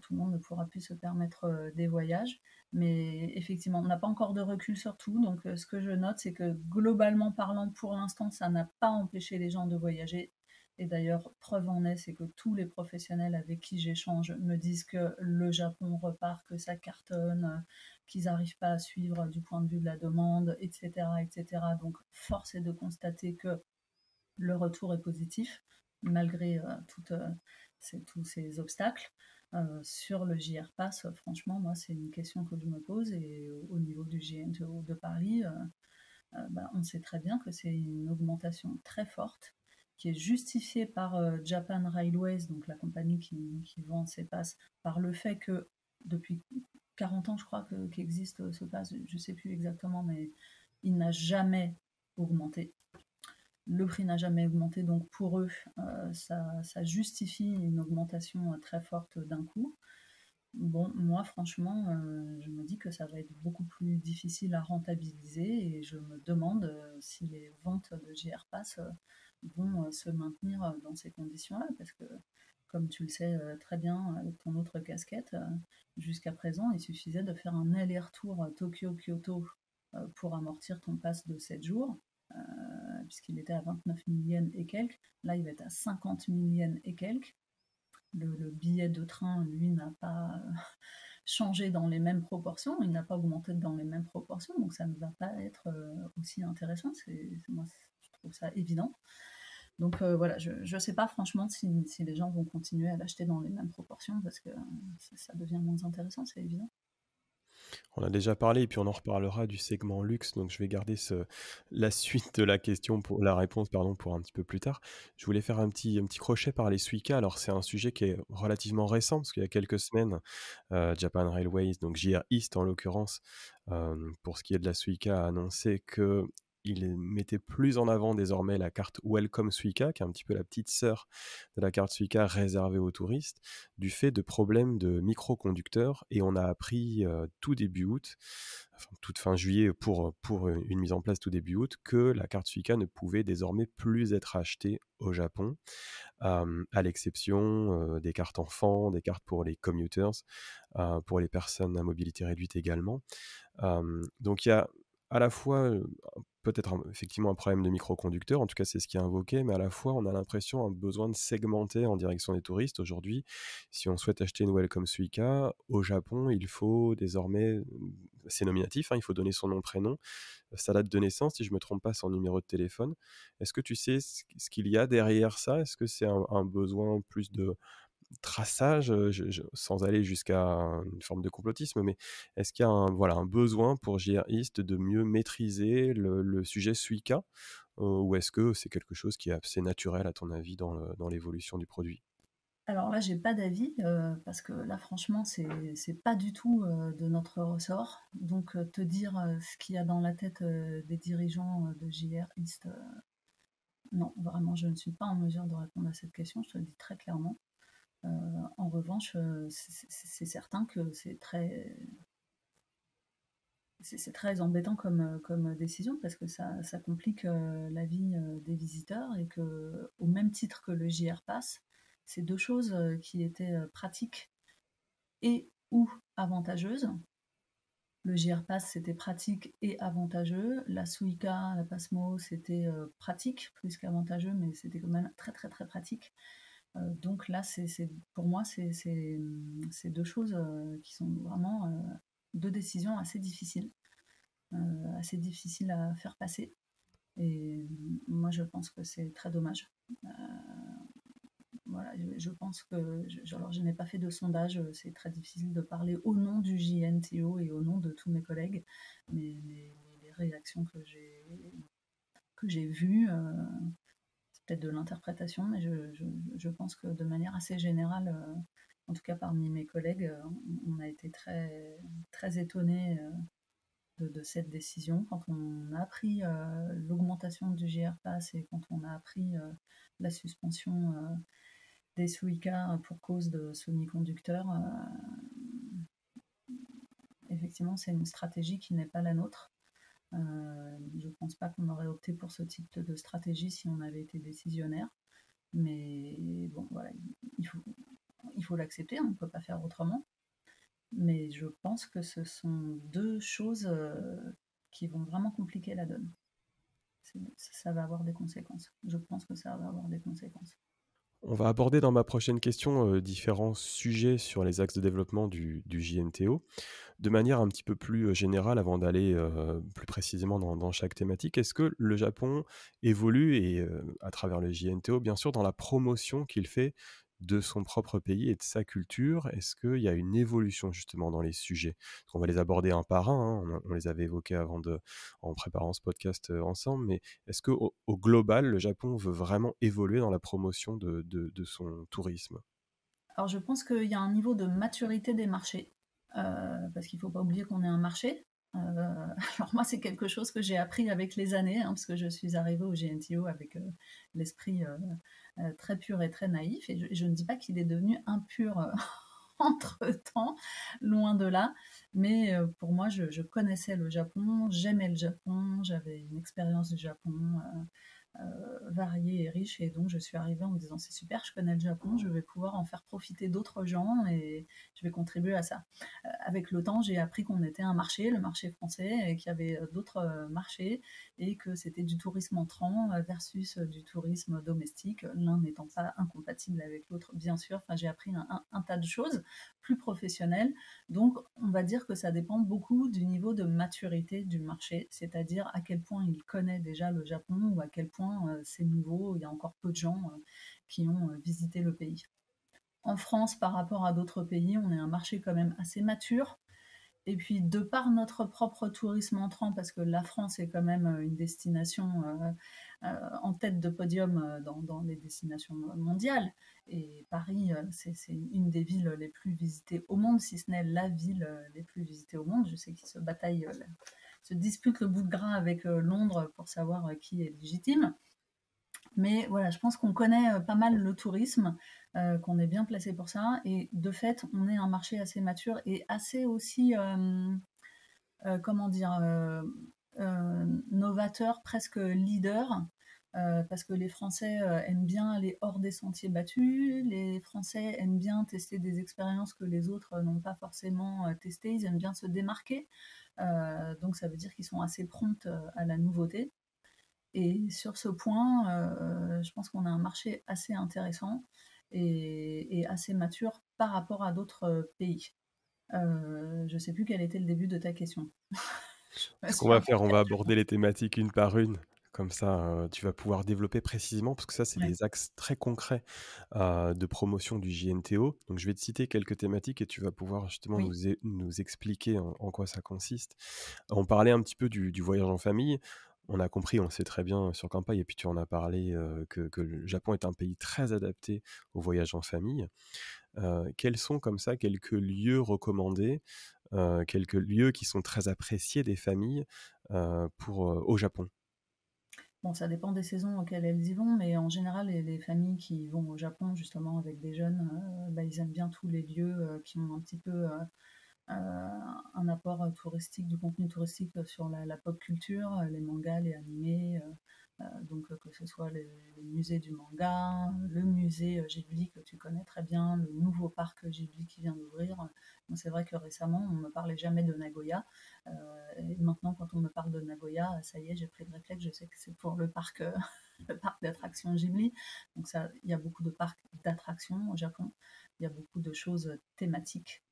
Tout le monde ne pourra plus se permettre des voyages. Mais effectivement, on n'a pas encore de recul sur tout. Donc, ce que je note, c'est que globalement parlant, pour l'instant, ça n'a pas empêché les gens de voyager. Et d'ailleurs, preuve en est, c'est que tous les professionnels avec qui j'échange me disent que le Japon repart, que ça cartonne, qu'ils n'arrivent pas à suivre du point de vue de la demande, etc., etc. Donc, force est de constater que le retour est positif, malgré tous ces obstacles. Sur le JR Pass, franchement, moi, c'est une question que je me pose. Et au niveau du JNTO de Paris, on sait très bien que c'est une augmentation très forte qui est justifiée par Japan Railways, donc la compagnie qui vend ces passes, par le fait que depuis 40 ans, je crois, qu'existe ce pass, je ne sais plus exactement, mais il n'a jamais augmenté. Le prix n'a jamais augmenté, donc pour eux, ça justifie une augmentation très forte d'un coup. Bon, moi, franchement, je me dis que ça va être beaucoup plus difficile à rentabiliser et je me demande si les ventes de JR Pass vont se maintenir dans ces conditions-là, parce que, comme tu le sais très bien avec ton autre casquette, jusqu'à présent, il suffisait de faire un aller-retour Tokyo-Kyoto pour amortir ton pass de 7 jours, puisqu'il était à 29 000 yens et quelques. Là, il va être à 50 000 yens et quelques. Le billet de train, lui, n'a pas changé dans les mêmes proportions, il n'a pas augmenté dans les mêmes proportions, donc ça ne va pas être aussi intéressant. Moi, je trouve ça évident. Donc voilà, je ne sais pas franchement si les gens vont continuer à l'acheter dans les mêmes proportions, parce que ça devient moins intéressant, c'est évident. On a déjà parlé et puis on en reparlera du segment luxe, donc je vais garder la suite de la question pour la réponse pardon pour un petit peu plus tard. Je voulais faire un petit crochet par les Suica. Alors c'est un sujet qui est relativement récent parce qu'il y a quelques semaines, Japan Railways, donc JR East en l'occurrence, pour ce qui est de la Suica, a annoncé que il mettait plus en avant désormais la carte Welcome Suica, qui est un petit peu la petite sœur de la carte Suica réservée aux touristes, du fait de problèmes de microconducteurs. Et on a appris tout début août, enfin toute fin juillet pour une mise en place tout début août, que la carte Suica ne pouvait désormais plus être achetée au Japon, à l'exception des cartes enfants, des cartes pour les commuters, pour les personnes à mobilité réduite également. Donc il y a à la fois peut-être effectivement un problème de microconducteurs, en tout cas c'est ce qui est invoqué, mais à la fois on a l'impression un besoin de segmenter en direction des touristes. Aujourd'hui, si on souhaite acheter une Welcome Suica, au Japon, il faut désormais, c'est nominatif, hein, il faut donner son nom, prénom, sa date de naissance, si je ne me trompe pas, son numéro de téléphone. Est-ce que tu sais ce qu'il y a derrière ça? Est-ce que c'est un besoin plus de traçage, sans aller jusqu'à une forme de complotisme, mais est-ce qu'il y a un besoin pour JR East de mieux maîtriser le sujet Suica, ou est-ce que c'est quelque chose qui est assez naturel à ton avis dans l'évolution du produit? Alors là, j'ai pas d'avis, parce que là, franchement, c'est pas du tout, de notre ressort. Donc, te dire, ce qu'il y a dans la tête, des dirigeants, de JR East, non, vraiment, je ne suis pas en mesure de répondre à cette question, je te le dis très clairement. En revanche, c'est certain que c'est très embêtant comme décision parce que ça complique la vie des visiteurs et que, au même titre que le JR Pass, c'est deux choses qui étaient pratiques et ou avantageuses. Le JR Pass, c'était pratique et avantageux. La Suica, la Pasmo, c'était pratique plus qu'avantageux, mais c'était quand même très très très pratique. Donc là, pour moi, c'est deux choses qui sont vraiment deux décisions assez difficiles à faire passer. Et moi, je pense que c'est très dommage. Euh, voilà, je pense que, alors je n'ai pas fait de sondage, c'est très difficile de parler au nom du JNTO et au nom de tous mes collègues, mais les réactions que j'ai vues, c'est peut-être de l'interprétation, mais je pense que de manière assez générale, en tout cas parmi mes collègues, on a été très, très étonnés de cette décision. Quand on a appris l'augmentation du GR Pass et quand on a appris la suspension des Suica pour cause de semi-conducteurs, effectivement, c'est une stratégie qui n'est pas la nôtre. Je ne pense pas qu'on aurait opté pour ce type de stratégie si on avait été décisionnaire. Mais bon, voilà, il faut l'accepter, on ne peut pas faire autrement. Mais je pense que ce sont deux choses qui vont vraiment compliquer la donne. Ça va avoir des conséquences. Je pense que ça va avoir des conséquences. On va aborder dans ma prochaine question différents sujets sur les axes de développement du JNTO. De manière un petit peu plus générale, avant d'aller plus précisément dans chaque thématique, est-ce que le Japon évolue, et à travers le JNTO, bien sûr, dans la promotion qu'il fait de son propre pays et de sa culture? Est-ce qu'il y a une évolution justement dans les sujets? On va les aborder un par un, hein, on les avait évoqués en préparant ce podcast ensemble, mais est-ce qu'au global, le Japon veut vraiment évoluer dans la promotion de son tourisme? Alors je pense qu'il y a un niveau de maturité des marchés, parce qu'il ne faut pas oublier qu'on est un marché. Alors moi, c'est quelque chose que j'ai appris avec les années, hein, parce que je suis arrivée au GNTO avec l'esprit très pur et très naïf, et je ne dis pas qu'il est devenu impur entre-temps, loin de là, mais pour moi, je connaissais le Japon, j'aimais le Japon, j'avais une expérience du Japon variée et riche, et donc je suis arrivée en me disant c'est super, je connais le Japon, je vais pouvoir en faire profiter d'autres gens et je vais contribuer à ça. Avec le temps, j'ai appris qu'on était un marché, le marché français, et qu'il y avait d'autres marchés, et que c'était du tourisme entrant versus du tourisme domestique, l'un n'étant pas incompatible avec l'autre, bien sûr. Enfin, j'ai appris un tas de choses plus professionnelles. Donc, on va dire que ça dépend beaucoup du niveau de maturité du marché, c'est-à-dire à quel point il connaît déjà le Japon ou à quel point c'est nouveau, il y a encore peu de gens qui ont visité le pays. En France, par rapport à d'autres pays, on est un marché quand même assez mature. Et puis, de par notre propre tourisme entrant, parce que la France est quand même une destination en tête de podium dans les destinations mondiales, et Paris, c'est une des villes les plus visitées au monde, si ce n'est la ville les plus visitées au monde. Je sais qu'ils se disputent le bout de gras avec Londres pour savoir qui est légitime. Mais voilà, je pense qu'on connaît pas mal le tourisme, qu'on est bien placé pour ça. Et de fait, on est un marché assez mature et assez aussi, comment dire, novateur, presque leader. Parce que les Français aiment bien aller hors des sentiers battus, les Français aiment bien tester des expériences que les autres n'ont pas forcément testées, ils aiment bien se démarquer. Donc ça veut dire qu'ils sont assez prompts à la nouveauté. Et sur ce point, je pense qu'on a un marché assez intéressant et assez mature par rapport à d'autres pays. Je ne sais plus quel était le début de ta question. Je me Ce qu'on suis va un peu faire, on va perdue. aborder les thématiques une par une. Comme ça, tu vas pouvoir développer précisément, parce que ça, c'est Ouais. des axes très concrets de promotion du JNTO. Donc, je vais te citer quelques thématiques et tu vas pouvoir justement Oui, nous expliquer en quoi ça consiste. On parlait un petit peu du voyage en famille. On a compris, on le sait très bien sur Campai, et puis tu en as parlé, que le Japon est un pays très adapté au voyage en famille. Quels sont comme ça quelques lieux recommandés, quelques lieux qui sont très appréciés des familles au Japon? bon, ça dépend des saisons auxquelles elles y vont, mais en général, les familles qui vont au Japon, justement, avec des jeunes, bah, ils aiment bien tous les lieux qui ont un petit peu un apport touristique, du contenu touristique sur la pop culture, les mangas, les animés, donc que ce soit les musées du manga, le musée Ghibli que tu connais très bien, le nouveau parc Ghibli qui vient d'ouvrir. Moi, c'est vrai que récemment, on ne me parlait jamais de Nagoya. Et maintenant, quand on me parle de Nagoya, ça y est, j'ai pris le réflexe, je sais que c'est pour le parc, le parc d'attractions Ghibli. Donc ça, il y a beaucoup de parcs d'attractions au Japon. Il y a beaucoup de choses thématiques.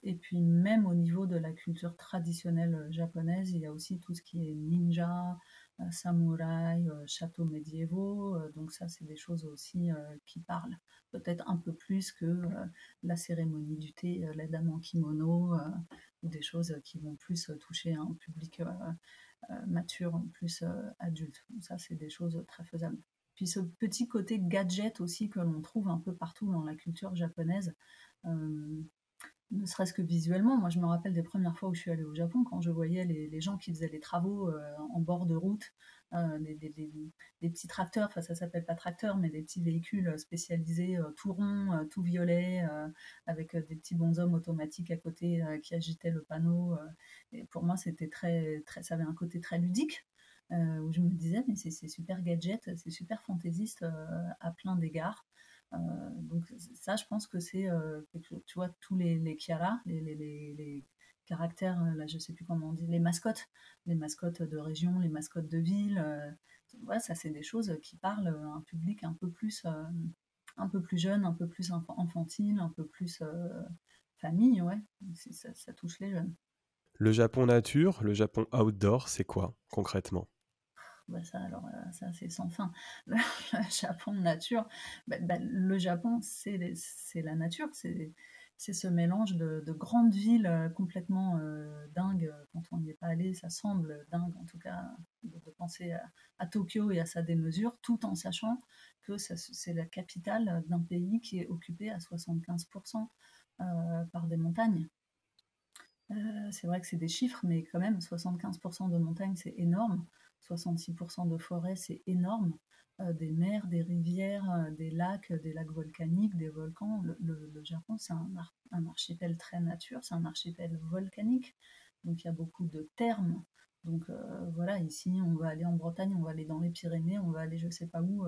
Et puis même au niveau de la culture traditionnelle japonaise, il y a aussi tout ce qui est ninja, samouraï, châteaux médiévaux. Donc ça, c'est des choses aussi qui parlent peut-être un peu plus que la cérémonie du thé, la dame en kimono, ou des choses qui vont plus toucher un public mature, plus adulte. Donc ça, c'est des choses très faisables. Puis ce petit côté gadget aussi que l'on trouve un peu partout dans la culture japonaise. Euh, Ne serait-ce que visuellement, moi je me rappelle des premières fois où je suis allée au Japon, quand je voyais les gens qui faisaient les travaux en bord de route, des petits tracteurs, enfin ça s'appelle pas tracteur, mais des petits véhicules spécialisés tout ronds, tout violets, avec des petits bonshommes automatiques à côté qui agitaient le panneau. Et pour moi c'était ça avait un côté très ludique, où je me disais mais c'est super gadget, c'est super fantaisiste à plein d'égards. Donc ça, je pense que c'est, tu vois, tous les Kiara, les caractères, là, je sais plus comment on dit, les mascottes de région, les mascottes de ville. Ouais, ça, c'est des choses qui parlent à un public un peu plus jeune, un peu plus enfantile, un peu plus famille, ouais. Ça touche les jeunes. Le Japon nature, le Japon outdoor, c'est quoi concrètement? Bah ça, alors, ça, c'est sans fin. Le Japon nature, le Japon, c'est la nature, c'est ce mélange de grandes villes complètement dingues. Quand on n'y est pas allé, ça semble dingue, en tout cas, de penser à Tokyo et à sa démesure, tout en sachant que c'est la capitale d'un pays qui est occupé à 75% par des montagnes. C'est vrai que c'est des chiffres, mais quand même, 75% de montagnes, c'est énorme. 66% de forêt, c'est énorme. Des mers, des rivières, des lacs volcaniques, des volcans. Le Japon, c'est un archipel très nature, c'est un archipel volcanique. Donc il y a beaucoup de thermes. Donc voilà, ici, on va aller en Bretagne, on va aller dans les Pyrénées, on va aller je sais pas où,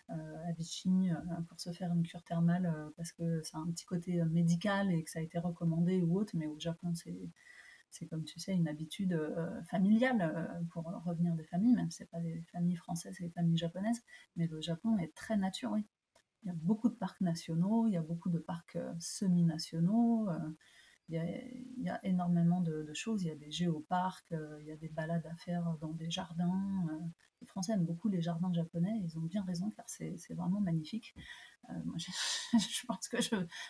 à Vichy, pour se faire une cure thermale, parce que ça a un petit côté médical et que ça a été recommandé ou autre. Mais au Japon, c'est comme tu sais une habitude familiale pour revenir des familles, même si ce n'est pas les familles françaises et les familles japonaises, mais le Japon est très nature, oui. Il y a beaucoup de parcs nationaux, il y a beaucoup de parcs semi-nationaux, il y a énormément de choses. Il y a des géoparcs, il y a des balades à faire dans des jardins. Les Français aiment beaucoup les jardins japonais, ils ont bien raison car c'est vraiment magnifique. Moi, je pense que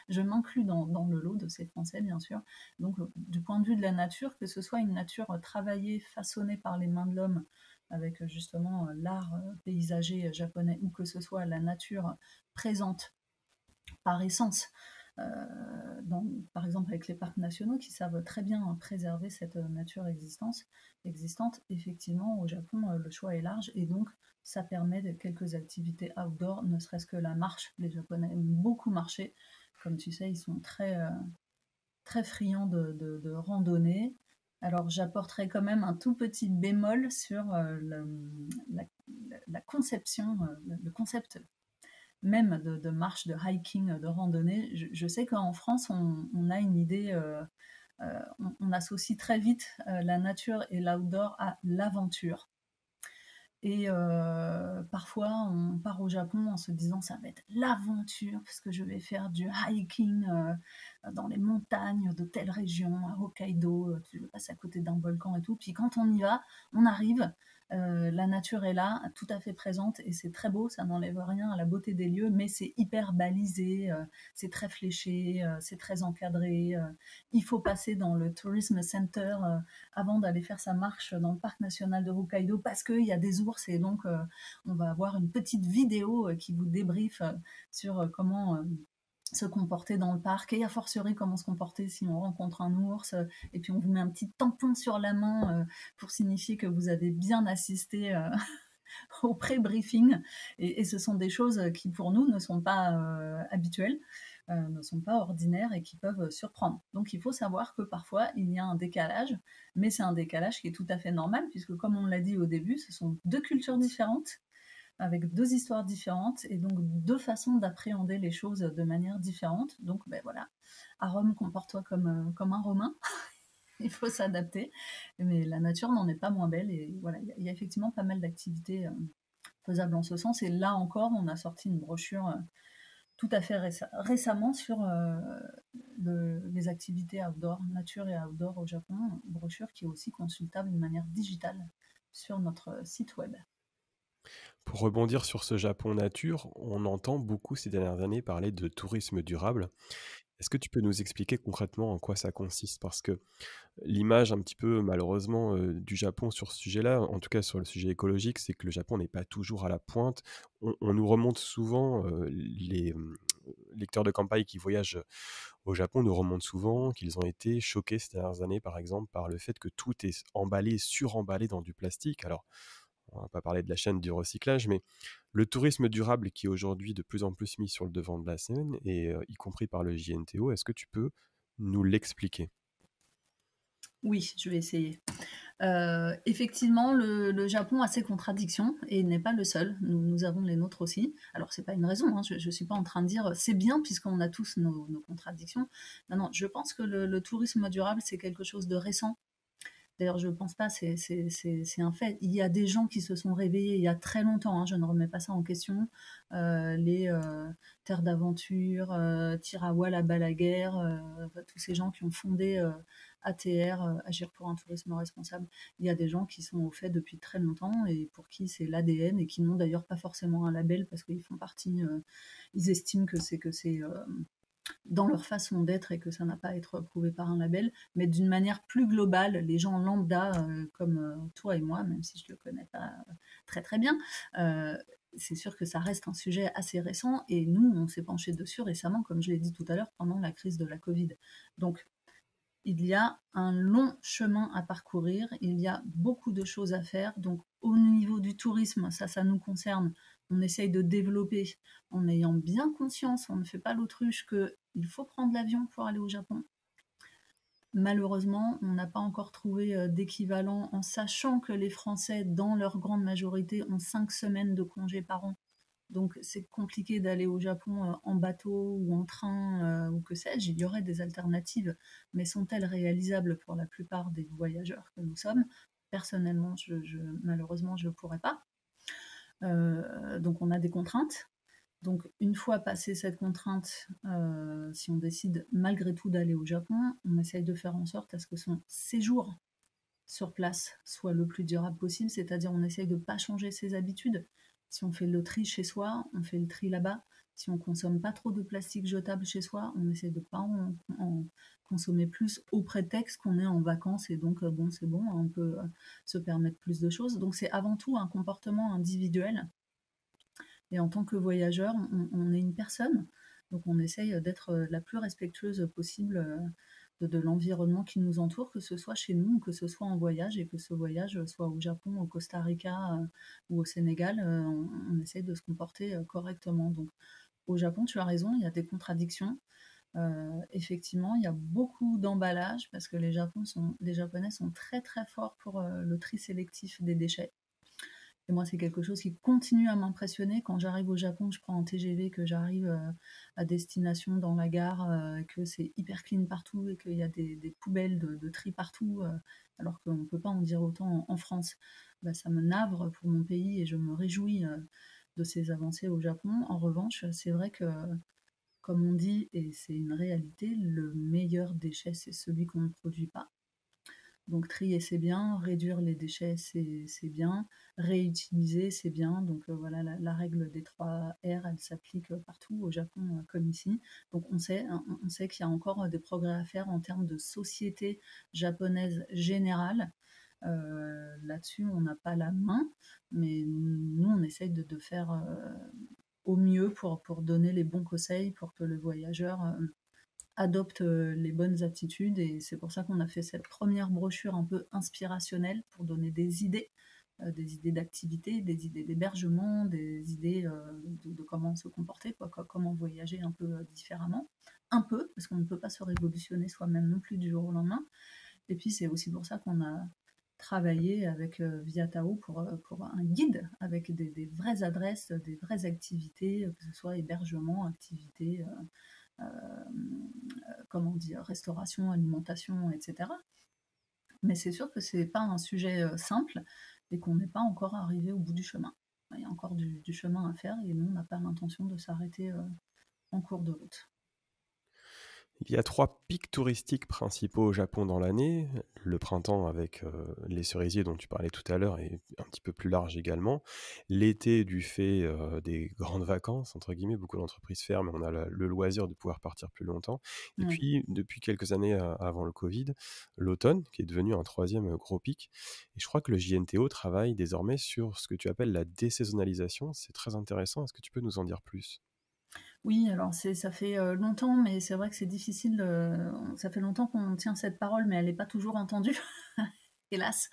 je m'inclus dans le lot de ces Français, bien sûr. Donc, du point de vue de la nature, que ce soit une nature travaillée, façonnée par les mains de l'homme, avec justement l'art paysager japonais, ou que ce soit la nature présente par essence, par exemple avec les parcs nationaux qui savent très bien préserver cette nature existante, effectivement au Japon le choix est large et donc ça permet quelques activités outdoor, ne serait-ce que la marche. Les Japonais aiment beaucoup marcher, comme tu sais, ils sont très friands de randonnée. Alors j'apporterai quand même un tout petit bémol sur la, la conception, le concept même de marche, de hiking, de randonnée. Je sais qu'en France, on a une idée on associe très vite la nature et l'outdoor à l'aventure. Et parfois, on part au Japon en se disant ça va être l'aventure parce que je vais faire du hiking dans les montagnes de telle région, à Hokkaido, je passe à côté d'un volcan et tout. Puis quand on y va, on arrive, la nature est là, tout à fait présente et c'est très beau, ça n'enlève rien à la beauté des lieux, mais c'est hyper balisé, c'est très fléché, c'est très encadré. Il faut passer dans le Tourism Center avant d'aller faire sa marche dans le parc national de Hokkaido parce qu'il y a des ours et donc on va avoir une petite vidéo qui vous débriefe sur comment se comporter dans le parc et a fortiori comment se comporter si on rencontre un ours et puis on vous met un petit tampon sur la main pour signifier que vous avez bien assisté au pré-briefing et ce sont des choses qui pour nous ne sont pas habituelles, ne sont pas ordinaires et qui peuvent surprendre. Donc il faut savoir que parfois il y a un décalage, mais c'est un décalage qui est tout à fait normal puisque comme on l'a dit au début, ce sont deux cultures différentes avec deux histoires différentes et donc deux façons d'appréhender les choses de manière différente. Donc ben voilà, à Rome, comporte-toi comme un Romain. Il faut s'adapter, mais la nature n'en est pas moins belle et voilà, il y a effectivement pas mal d'activités faisables en ce sens. Et là encore, on a sorti une brochure tout à fait récemment sur les activités outdoor, nature et outdoor au Japon, une brochure qui est aussi consultable de manière digitale sur notre site web. Pour rebondir sur ce Japon nature, on entend beaucoup ces dernières années parler de tourisme durable. Est-ce que tu peux nous expliquer concrètement en quoi ça consiste? Parce que l'image un petit peu malheureusement du Japon sur ce sujet-là, en tout cas sur le sujet écologique, c'est que le Japon n'est pas toujours à la pointe. On nous remonte souvent, les lecteurs de campagne qui voyagent au Japon nous remontent souvent qu'ils ont été choqués ces dernières années, par exemple, par le fait que tout est emballé, suremballé dans du plastique. Alors, on va pas parler de la chaîne du recyclage, mais le tourisme durable qui est aujourd'hui de plus en plus mis sur le devant de la scène, et y compris par le JNTO, est-ce que tu peux nous l'expliquer? Oui, je vais essayer. Effectivement, le Japon a ses contradictions et il n'est pas le seul. Nous avons les nôtres aussi. Alors, c'est pas une raison, hein, je ne suis pas en train de dire c'est bien puisqu'on a tous nos contradictions. Non, non, je pense que le tourisme durable, c'est quelque chose de récent. D'ailleurs, je ne pense pas, c'est un fait. Il y a des gens qui se sont réveillés il y a très longtemps, hein, je ne remets pas ça en question. Les terres d'aventure, Tirawal, Balaguer, tous ces gens qui ont fondé ATR, Agir pour un tourisme responsable. Il y a des gens qui sont au fait depuis très longtemps et pour qui c'est l'ADN et qui n'ont d'ailleurs pas forcément un label parce qu'ils font partie, ils estiment que c'est dans leur façon d'être et que ça n'a pas à être prouvé par un label, mais d'une manière plus globale, les gens lambda comme toi et moi, même si je ne le connais pas très très bien, euh, c'est sûr que ça reste un sujet assez récent et nous, on s'est penché dessus récemment, comme je l'ai dit tout à l'heure, pendant la crise de la Covid. Donc, il y a un long chemin à parcourir, il y a beaucoup de choses à faire. Donc, au niveau du tourisme, ça nous concerne. On essaye de développer en ayant bien conscience, on ne fait pas l'autruche, qu'il faut prendre l'avion pour aller au Japon. Malheureusement, on n'a pas encore trouvé d'équivalent en sachant que les Français, dans leur grande majorité, ont 5 semaines de congés par an. Donc c'est compliqué d'aller au Japon en bateau ou en train ou que sais-je. Il y aurait des alternatives, mais sont-elles réalisables pour la plupart des voyageurs que nous sommes? Personnellement, malheureusement, je ne pourrais pas. Donc on a des contraintes. Donc une fois passée cette contrainte, si on décide malgré tout d'aller au Japon, on essaye de faire en sorte à ce que son séjour sur place soit le plus durable possible, c'est-à-dire on essaye de ne pas changer ses habitudes. Si on fait le tri chez soi, on fait le tri là-bas. Si on consomme pas trop de plastique jetable chez soi, on essaie de ne pas en consommer plus au prétexte qu'on est en vacances et donc bon c'est bon, on peut se permettre plus de choses. Donc c'est avant tout un comportement individuel et en tant que voyageur, on est une personne, donc on essaye d'être la plus respectueuse possible de l'environnement qui nous entoure, que ce soit chez nous ou que ce soit en voyage, et que ce voyage soit au Japon, au Costa Rica ou au Sénégal, on essaye de se comporter correctement. Donc au Japon, tu as raison, il y a des contradictions. Effectivement, il y a beaucoup d'emballage parce que les Japonais sont très très forts pour le tri sélectif des déchets. Et moi, c'est quelque chose qui continue à m'impressionner. Quand j'arrive au Japon, je prends un TGV, que j'arrive à destination dans la gare, que c'est hyper clean partout et qu'il y a des poubelles de tri partout, alors qu'on ne peut pas en dire autant en France. Bah, ça me navre pour mon pays et je me réjouis de ces avancées au Japon. En revanche, c'est vrai que, comme on dit, et c'est une réalité, le meilleur déchet, c'est celui qu'on ne produit pas. Donc trier, c'est bien, réduire les déchets, c'est bien, réutiliser, c'est bien. Donc voilà, la règle des 3 R, elle s'applique partout au Japon comme ici. Donc on sait qu'il y a encore des progrès à faire en termes de société japonaise générale. Là-dessus, on n'a pas la main, mais nous, on essaye de faire au mieux pour donner les bons conseils, pour que le voyageur adopte les bonnes attitudes. Et c'est pour ça qu'on a fait cette première brochure un peu inspirationnelle pour donner des idées d'activité, des idées d'hébergement, des idées de comment se comporter, quoi, comment voyager un peu différemment. Un peu, parce qu'on ne peut pas se révolutionner soi-même non plus du jour au lendemain. Et puis c'est aussi pour ça qu'on a travaillé avec Viatao pour un guide avec des vraies adresses, des vraies activités, que ce soit hébergement, activités, comment dire, restauration, alimentation, etc. Mais c'est sûr que c'est pas un sujet simple et qu'on n'est pas encore arrivé au bout du chemin. Il y a encore du chemin à faire et nous, on n'a pas l'intention de s'arrêter en cours de route. Il y a 3 pics touristiques principaux au Japon dans l'année. Le printemps avec les cerisiers dont tu parlais tout à l'heure et un petit peu plus large également. L'été du fait des grandes vacances, entre guillemets, beaucoup d'entreprises ferment, on a le loisir de pouvoir partir plus longtemps. Et Ouais. puis, depuis quelques années avant le Covid, l'automne, qui est devenu un troisième gros pic. Et je crois que le JNTO travaille désormais sur ce que tu appelles la désaisonnalisation. C'est très intéressant. Est-ce que tu peux nous en dire plus? Oui, alors ça fait longtemps, mais c'est vrai que c'est difficile. Ça fait longtemps qu'on tient cette parole, mais elle n'est pas toujours entendue, hélas.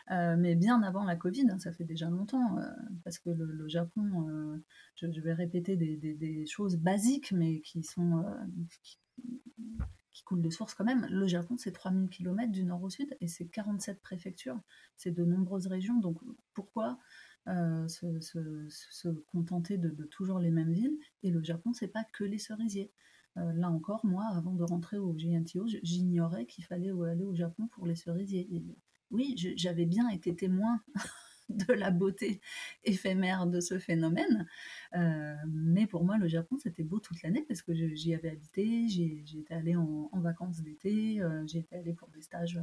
Mais bien avant la Covid, hein, ça fait déjà longtemps, parce que le Japon, je vais répéter des choses basiques, mais qui, qui coulent de source quand même. Le Japon, c'est 3000 km du nord au sud et c'est 47 préfectures. C'est de nombreuses régions. Donc pourquoi se contenter de toujours les mêmes villes? Et le Japon, c'est pas que les cerisiers. Là encore, moi, avant de rentrer au GNTO, j'ignorais qu'il fallait aller au Japon pour les cerisiers. Et oui, j'avais bien été témoin de la beauté éphémère de ce phénomène. Mais pour moi, le Japon, c'était beau toute l'année parce que j'y avais habité, j'y étais allée en vacances d'été, j'y étais allée pour des stages,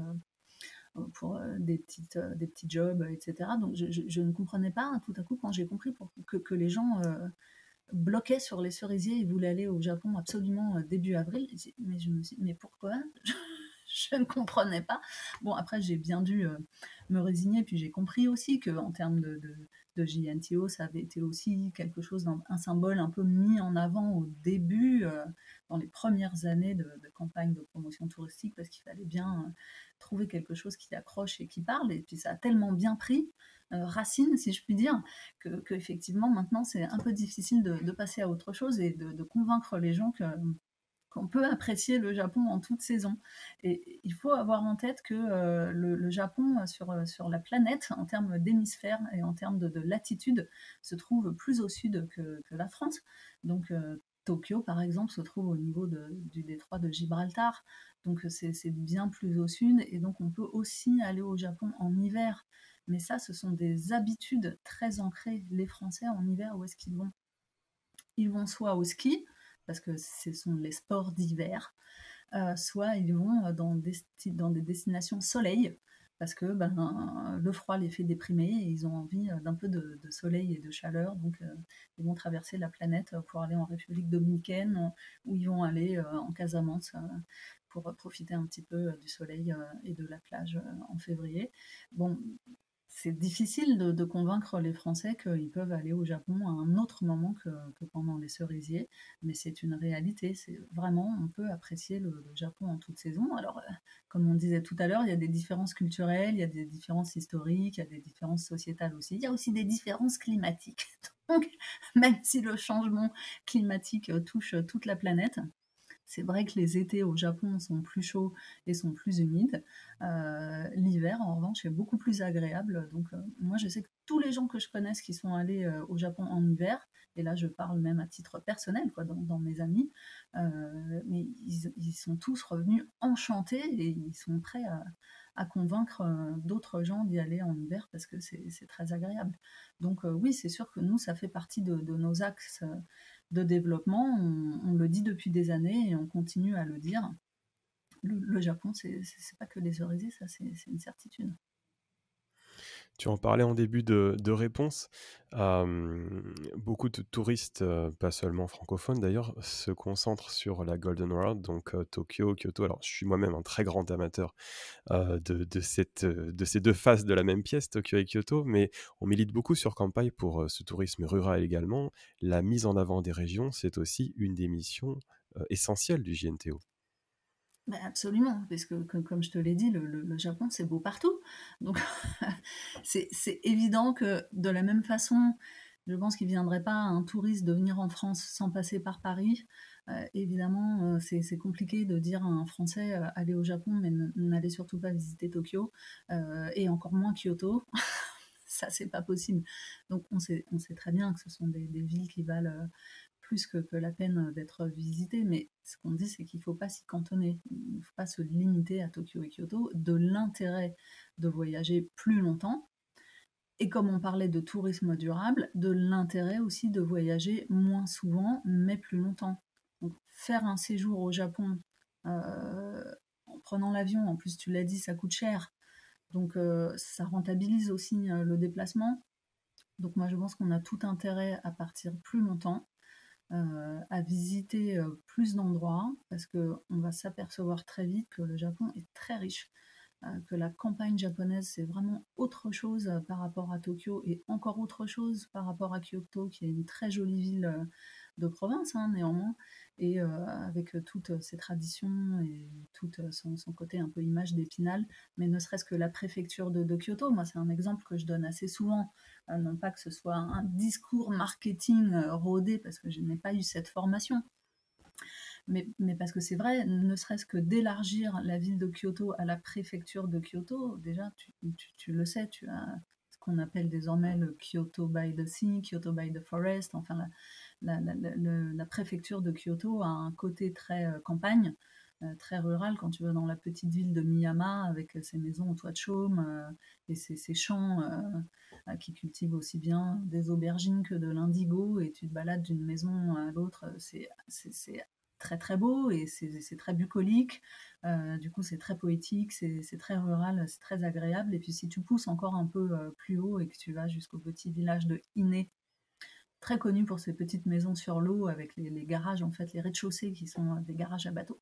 pour des petits jobs, etc. Donc je ne comprenais pas hein, tout à coup quand j'ai compris que les gens bloquaient sur les cerisiers et voulaient aller au Japon absolument début avril. Mais je me suis dit, mais pourquoi? Je ne comprenais pas. Bon, après, j'ai bien dû me résigner, puis j'ai compris aussi qu'en termes de JNTO, ça avait été aussi quelque chose, un symbole un peu mis en avant au début, dans les premières années de campagne de promotion touristique, parce qu'il fallait bien trouver quelque chose qui accroche et qui parle, et puis ça a tellement bien pris, racine, si je puis dire, que effectivement, maintenant, c'est un peu difficile de passer à autre chose et de convaincre les gens qu'on peut apprécier le Japon en toute saison. Et il faut avoir en tête que le Japon, sur la planète, en termes d'hémisphère et en termes de latitude, se trouve plus au sud que la France. Donc, Tokyo, par exemple, se trouve au niveau du détroit de Gibraltar. Donc, c'est bien plus au sud. Et donc, on peut aussi aller au Japon en hiver. Mais ça, ce sont des habitudes très ancrées. Les Français, en hiver, où est-ce qu'ils vont? Ils vont soit au ski, parce que ce sont les sports d'hiver, soit ils vont dans des destinations soleil, parce que le froid les fait déprimer et ils ont envie d'un peu de soleil et de chaleur. Donc ils vont traverser la planète pour aller en République dominicaine ou ils vont aller en Casamance pour profiter un petit peu du soleil et de la plage en février. Bon, c'est difficile de convaincre les Français qu'ils peuvent aller au Japon à un autre moment que pendant les cerisiers, mais c'est une réalité. C'est vraiment, on peut apprécier le Japon en toute saison. Alors, comme on disait tout à l'heure, il y a des différences culturelles, il y a des différences historiques, il y a des différences sociétales aussi. Il y a aussi des différences climatiques. Donc, même si le changement climatique touche toute la planète, C'est vrai que les étés au Japon sont plus chauds et sont plus humides. L'hiver, en revanche, est beaucoup plus agréable. Donc, moi, je sais que tous les gens que je connaisse qui sont allés au Japon en hiver, et là, je parle même à titre personnel, quoi, dans mes amis, mais ils sont tous revenus enchantés et ils sont prêts à convaincre d'autres gens d'y aller en hiver parce que c'est très agréable. Donc, oui, c'est sûr que nous, ça fait partie de nos axes de développement. On le dit depuis des années et on continue à le dire. Le Japon, c'est pas que les cerisiers, ça c'est une certitude. Tu en parlais en début de réponse. Beaucoup de touristes, pas seulement francophones d'ailleurs, se concentrent sur la Golden World, donc Tokyo, Kyoto. Alors, je suis moi-même un très grand amateur de ces deux faces de la même pièce, Tokyo et Kyoto, mais on milite beaucoup sur Kampai pour ce tourisme rural également. La mise en avant des régions, c'est aussi une des missions essentielles du JNTO. Bah, absolument, parce que comme je te l'ai dit, le Japon, c'est beau partout. Donc, c'est évident que de la même façon, je pense qu'il ne viendrait pas un touriste de venir en France sans passer par Paris. Évidemment, c'est compliqué de dire à un Français allez au Japon, mais n'allez surtout pas visiter Tokyo, et encore moins Kyoto. Ça, c'est pas possible. Donc, on sait très bien que ce sont des villes qui valent plus que la peine d'être visitées, mais ce qu'on dit, c'est qu'il ne faut pas s'y cantonner. Il ne faut pas se limiter à Tokyo et Kyoto. De l'intérêt de voyager plus longtemps, et comme on parlait de tourisme durable, de l'intérêt aussi de voyager moins souvent, mais plus longtemps. Donc, faire un séjour au Japon en prenant l'avion, en plus tu l'as dit, ça coûte cher, donc ça rentabilise aussi le déplacement. Donc moi je pense qu'on a tout intérêt à partir plus longtemps, à visiter plus d'endroits, parce qu'on va s'apercevoir très vite que le Japon est très riche, que la campagne japonaise c'est vraiment autre chose par rapport à Tokyo et encore autre chose par rapport à Kyoto, qui est une très jolie ville de province, hein, néanmoins, et avec toutes ses traditions et tout son côté un peu image d'Épinal, mais ne serait-ce que la préfecture de Kyoto, moi c'est un exemple que je donne assez souvent, non pas que ce soit un discours marketing rodé, parce que je n'ai pas eu cette formation, mais parce que c'est vrai, ne serait-ce que d'élargir la ville de Kyoto à la préfecture de Kyoto, déjà, tu le sais, tu as ce qu'on appelle désormais le Kyoto by the Sea, Kyoto by the Forest, enfin la préfecture de Kyoto a un côté très campagne, très rural, quand tu vas dans la petite ville de Miyama avec ses maisons au toit de chaume et ses champs qui cultivent aussi bien des aubergines que de l'indigo, et tu te balades d'une maison à l'autre, c'est très très beau et c'est très bucolique. Du coup, c'est très poétique, c'est très rural, c'est très agréable. Et puis, si tu pousses encore un peu plus haut et que tu vas jusqu'au petit village de Ine, très connu pour ses petites maisons sur l'eau avec les garages, en fait, les rez-de-chaussée qui sont des garages à bateaux,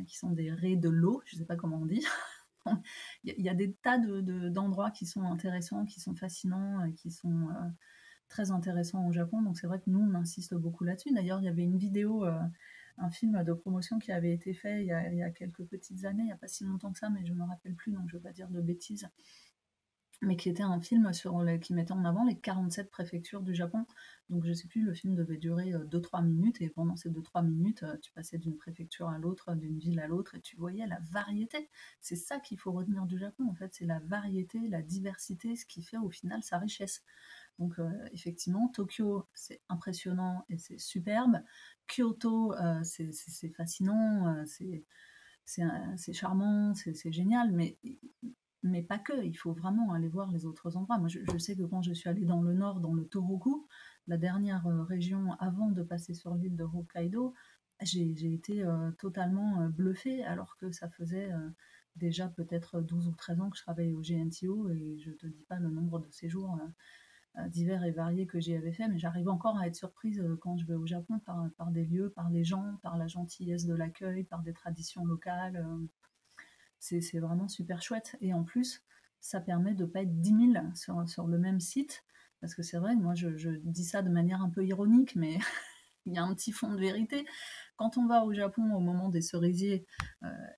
qui sont des raies de l'eau, je ne sais pas comment on dit. Il y a des tas d'endroits qui sont intéressants, qui sont fascinants, qui sont très intéressants au Japon. Donc c'est vrai que nous, on insiste beaucoup là-dessus. D'ailleurs, il y avait une vidéo, un film de promotion qui avait été fait il y a quelques petites années, il n'y a pas si longtemps que ça, mais je ne me rappelle plus, donc je ne veux pas dire de bêtises, mais qui était un film qui mettait en avant les 47 préfectures du Japon. Donc je ne sais plus, le film devait durer 2-3 minutes, et pendant ces 2-3 minutes, tu passais d'une préfecture à l'autre, d'une ville à l'autre, et tu voyais la variété. C'est ça qu'il faut retenir du Japon, en fait, c'est la variété, la diversité, ce qui fait au final sa richesse. Donc effectivement, Tokyo, c'est impressionnant et c'est superbe. Kyoto, c'est fascinant, c'est charmant, c'est génial, mais pas que. Il faut vraiment aller voir les autres endroits. Moi, je sais que quand je suis allée dans le nord, dans le Tohoku, la dernière région avant de passer sur l'île de Hokkaido, j'ai été totalement bluffée, alors que ça faisait déjà peut-être 12 ou 13 ans que je travaillais au GNTO, et je te dis pas le nombre de séjours divers et variés que j'y avais fait, mais j'arrive encore à être surprise quand je vais au Japon par des lieux, par les gens, par la gentillesse de l'accueil, par des traditions locales. C'est vraiment super chouette. Et en plus, ça permet de ne pas être 10 000 sur le même site, parce que c'est vrai, moi je dis ça de manière un peu ironique, mais il y a un petit fond de vérité. Quand on va au Japon au moment des cerisiers,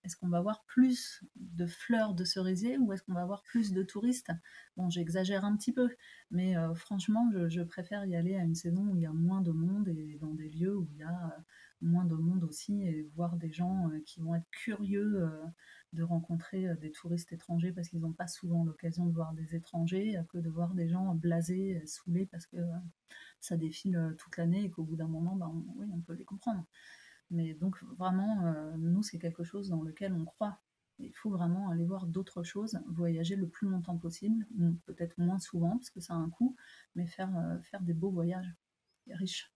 est-ce qu'on va voir plus de fleurs de cerisier ou est-ce qu'on va voir plus de touristes? Bon, j'exagère un petit peu, mais franchement, je préfère y aller à une saison où il y a moins de monde et dans des lieux où il y a moins de monde aussi, et voir des gens qui vont être curieux de rencontrer des touristes étrangers parce qu'ils n'ont pas souvent l'occasion de voir des étrangers, que de voir des gens blasés, saoulés parce que ça défile toute l'année et qu'au bout d'un moment, oui, on peut les comprendre. Mais donc vraiment, nous, c'est quelque chose dans lequel on croit. Il faut vraiment aller voir d'autres choses, voyager le plus longtemps possible, peut-être moins souvent parce que ça a un coût, mais faire des beaux voyages riches.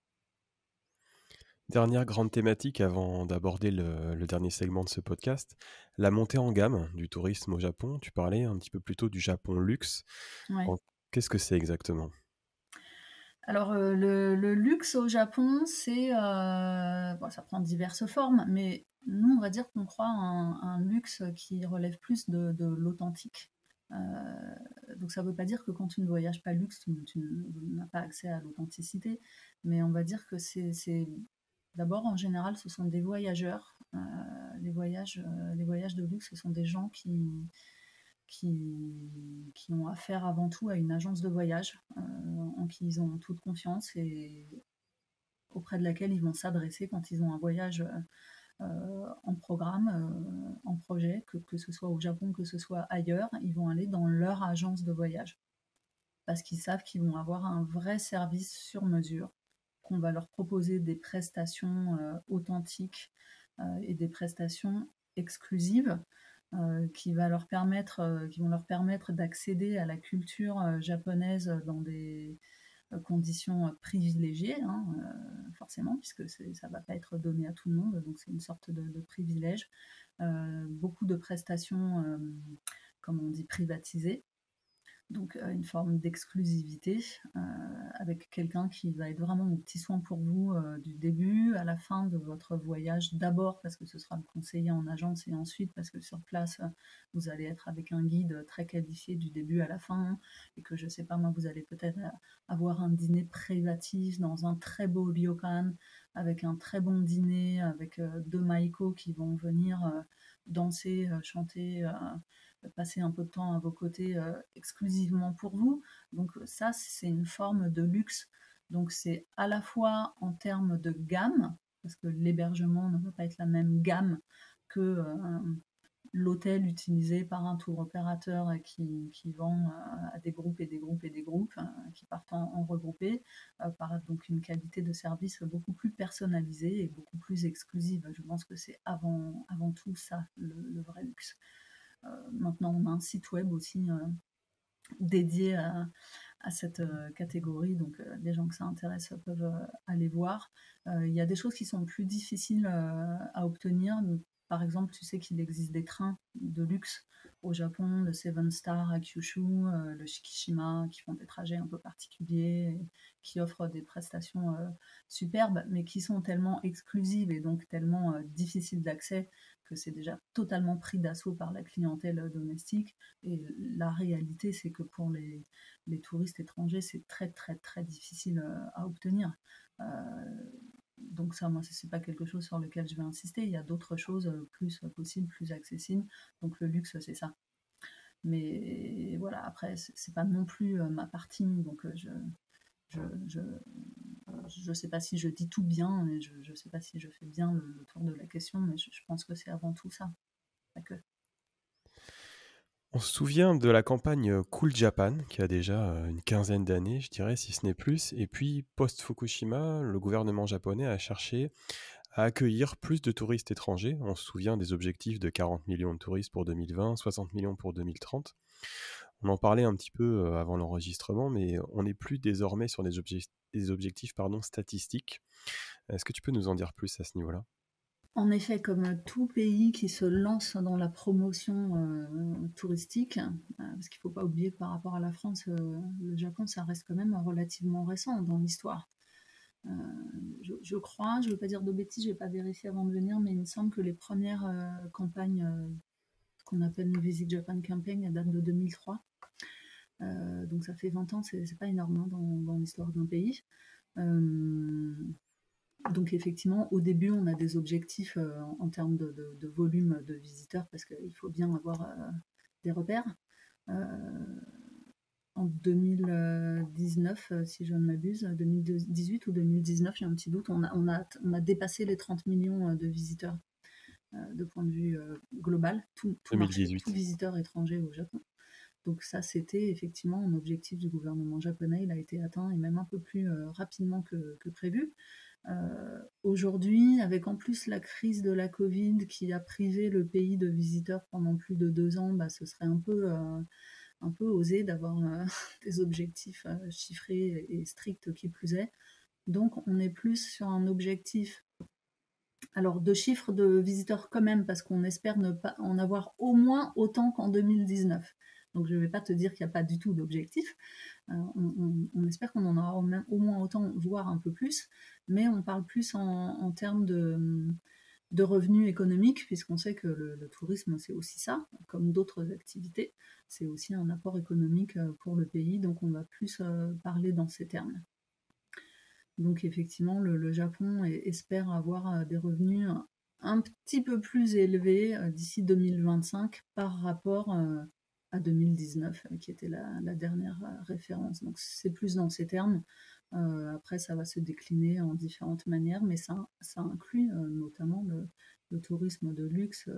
Dernière grande thématique avant d'aborder le dernier segment de ce podcast, la montée en gamme du tourisme au Japon. Tu parlais un petit peu plus tôt du Japon luxe. Ouais. Qu'est-ce que c'est exactement? Alors, le luxe au Japon, ça prend diverses formes, mais nous, on va dire qu'on croit à un luxe qui relève plus de l'authentique. Donc ça ne veut pas dire que quand tu ne voyages pas luxe, tu n'as pas accès à l'authenticité, mais on va dire que d'abord, en général, ce sont des voyageurs. Les voyages de luxe, ce sont des gens qui ont affaire avant tout à une agence de voyage en qui ils ont toute confiance et auprès de laquelle ils vont s'adresser quand ils ont un voyage en programme, en projet, que ce soit au Japon, que ce soit ailleurs, ils vont aller dans leur agence de voyage parce qu'ils savent qu'ils vont avoir un vrai service sur mesure, qu'on va leur proposer des prestations authentiques et des prestations exclusives qui vont leur permettre d'accéder à la culture japonaise dans des conditions privilégiées, hein, forcément, puisque ça ne va pas être donné à tout le monde, donc c'est une sorte de privilège. Beaucoup de prestations, comme on dit, privatisées, donc une forme d'exclusivité avec quelqu'un qui va être vraiment au petit soin pour vous du début à la fin de votre voyage, d'abord parce que ce sera le conseiller en agence et ensuite parce que sur place vous allez être avec un guide très qualifié du début à la fin et que je sais pas moi, vous allez peut-être avoir un dîner privatif dans un très beau ryokan avec un très bon dîner avec deux maiko qui vont venir danser, chanter, passer un peu de temps à vos côtés exclusivement pour vous. Donc ça, c'est une forme de luxe. Donc c'est à la fois en termes de gamme, parce que l'hébergement ne va pas être la même gamme que l'hôtel utilisé par un tour opérateur qui vend à des groupes et des groupes et des groupes qui partent en regroupés, par donc une qualité de service beaucoup plus personnalisée et beaucoup plus exclusive. Je pense que c'est avant tout ça le vrai luxe. Maintenant, on a un site web aussi dédié à cette catégorie, donc les gens que ça intéresse peuvent aller voir. Il y a des choses qui sont plus difficiles à obtenir. Par exemple, tu sais qu'il existe des trains de luxe au Japon, le Seven Star à Kyushu, le Shikishima, qui font des trajets un peu particuliers, qui offrent des prestations superbes, mais qui sont tellement exclusives et donc tellement difficiles d'accès que c'est déjà totalement pris d'assaut par la clientèle domestique. Et la réalité, c'est que pour les touristes étrangers, c'est très très très difficile à obtenir. Donc ça, moi, c'est pas quelque chose sur lequel je vais insister. Il y a d'autres choses plus possibles, plus accessibles. Donc le luxe, c'est ça. Mais voilà, après, c'est pas non plus ma partie. Donc je, je, je sais pas si je dis tout bien, et je sais pas si je fais bien le tour de la question, mais je pense que c'est avant tout ça. Pas que. On se souvient de la campagne Cool Japan, qui a déjà une quinzaine d'années, je dirais, si ce n'est plus. Et puis, post-Fukushima, le gouvernement japonais a cherché à accueillir plus de touristes étrangers. On se souvient des objectifs de 40 millions de touristes pour 2020, 60 millions pour 2030. On en parlait un petit peu avant l'enregistrement, mais on n'est plus désormais sur des objectifs statistiques. Est-ce que tu peux nous en dire plus à ce niveau-là? En effet, comme tout pays qui se lance dans la promotion touristique, parce qu'il ne faut pas oublier que par rapport à la France, le Japon, ça reste quand même relativement récent dans l'histoire. Euh, je crois, je ne veux pas dire de bêtises, je n'ai pas vérifié avant de venir, mais il me semble que les premières campagnes qu'on appelle une Visit Japan Campaign, elles datent de 2003. Donc ça fait 20 ans, c'est pas énorme hein, dans l'histoire d'un pays. Donc effectivement, au début, on a des objectifs en termes de volume de visiteurs parce qu'il faut bien avoir des repères. Euh, en 2019, si je ne m'abuse, 2018 ou 2019, j'ai un petit doute, on a dépassé les 30 millions de visiteurs de point de vue global, tout marché, tout 2018. visiteur étranger au Japon. Donc ça, c'était effectivement un objectif du gouvernement japonais. Il a été atteint et même un peu plus rapidement que prévu. Aujourd'hui, avec en plus la crise de la Covid qui a privé le pays de visiteurs pendant plus de 2 ans, bah, ce serait un peu osé d'avoir des objectifs chiffrés et stricts qui plus est. Donc on est plus sur un objectif, alors de chiffres de visiteurs quand même, parce qu'on espère ne pas en avoir au moins autant qu'en 2019. Donc je ne vais pas te dire qu'il n'y a pas du tout d'objectif. On espère qu'on en aura au moins autant, voire un peu plus, mais on parle plus en termes de revenus économiques, puisqu'on sait que le tourisme, c'est aussi ça, comme d'autres activités. C'est aussi un apport économique pour le pays, donc on va plus parler dans ces termes. Donc effectivement, le Japon espère avoir des revenus un petit peu plus élevés d'ici 2025 par rapport à 2019, qui était la dernière référence. Donc c'est plus dans ces termes. Après, ça va se décliner en différentes manières, mais ça inclut notamment le tourisme de luxe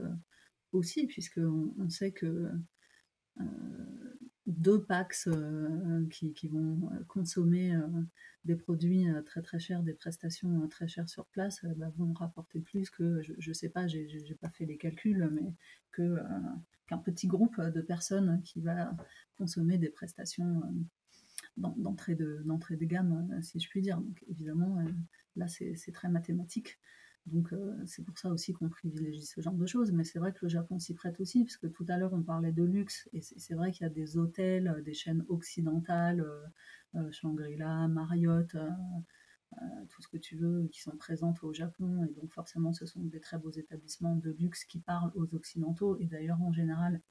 aussi, puisqu'on sait que euh, deux Pax qui vont consommer des produits très très chers, des prestations très chères sur place, bah, vont rapporter plus que, je ne sais pas, j'ai pas fait les calculs, mais qu'un petit groupe de personnes qui va consommer des prestations d'entrée de gamme, si je puis dire. Donc évidemment, là c'est très mathématique. Donc c'est pour ça aussi qu'on privilégie ce genre de choses. Mais c'est vrai que le Japon s'y prête aussi, parce que tout à l'heure on parlait de luxe, et c'est vrai qu'il y a des hôtels, des chaînes occidentales, Shangri-La, Marriott, tout ce que tu veux, qui sont présentes au Japon. Et donc forcément ce sont des très beaux établissements de luxe qui parlent aux Occidentaux. Et d'ailleurs en général,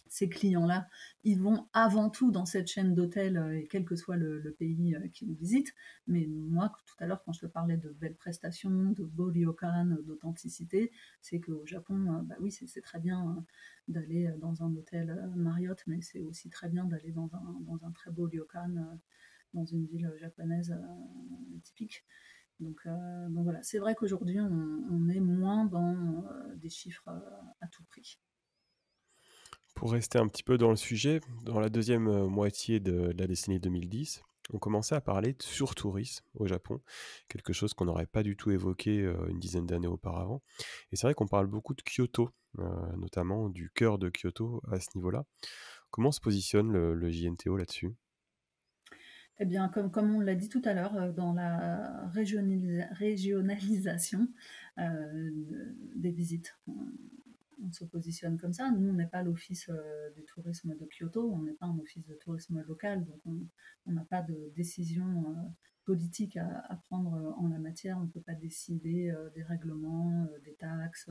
ces clients-là, ils vont avant tout dans cette chaîne d'hôtels, et quel que soit le pays qu'ils visitent. Mais moi, tout à l'heure, quand je te parlais de belles prestations, de beaux ryokan, d'authenticité, c'est qu'au Japon, bah oui, c'est très bien d'aller dans un hôtel Marriott, mais c'est aussi très bien d'aller dans un très beau ryokan dans une ville japonaise typique. Donc voilà, c'est vrai qu'aujourd'hui, on est moins dans des chiffres à tout prix. Pour rester un petit peu dans le sujet, dans la deuxième moitié de la décennie 2010, on commençait à parler de surtourisme au Japon, quelque chose qu'on n'aurait pas du tout évoqué une dizaine d'années auparavant. Et c'est vrai qu'on parle beaucoup de Kyoto, notamment du cœur de Kyoto à ce niveau-là. Comment se positionne le JNTO là-dessus? Eh bien, comme on l'a dit tout à l'heure, dans la régionalisation des visites, on se positionne comme ça. Nous, on n'est pas l'office du tourisme de Kyoto, on n'est pas un office de tourisme local, donc on n'a pas de décision politique à prendre en la matière. On ne peut pas décider des règlements, des taxes,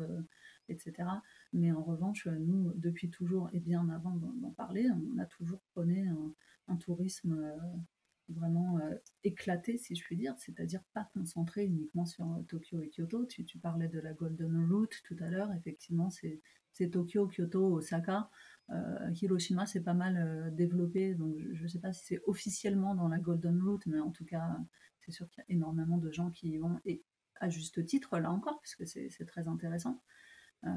etc. Mais en revanche, nous, depuis toujours et bien avant d'en parler, on a toujours prôné un tourisme vraiment éclaté, si je puis dire, c'est-à-dire pas concentré uniquement sur Tokyo et Kyoto. Tu parlais de la Golden Route tout à l'heure, effectivement, c'est Tokyo, Kyoto, Osaka. Hiroshima, c'est pas mal développé, donc je ne sais pas si c'est officiellement dans la Golden Route, mais en tout cas, c'est sûr qu'il y a énormément de gens qui y vont, et à juste titre, là encore, puisque c'est très intéressant. Euh,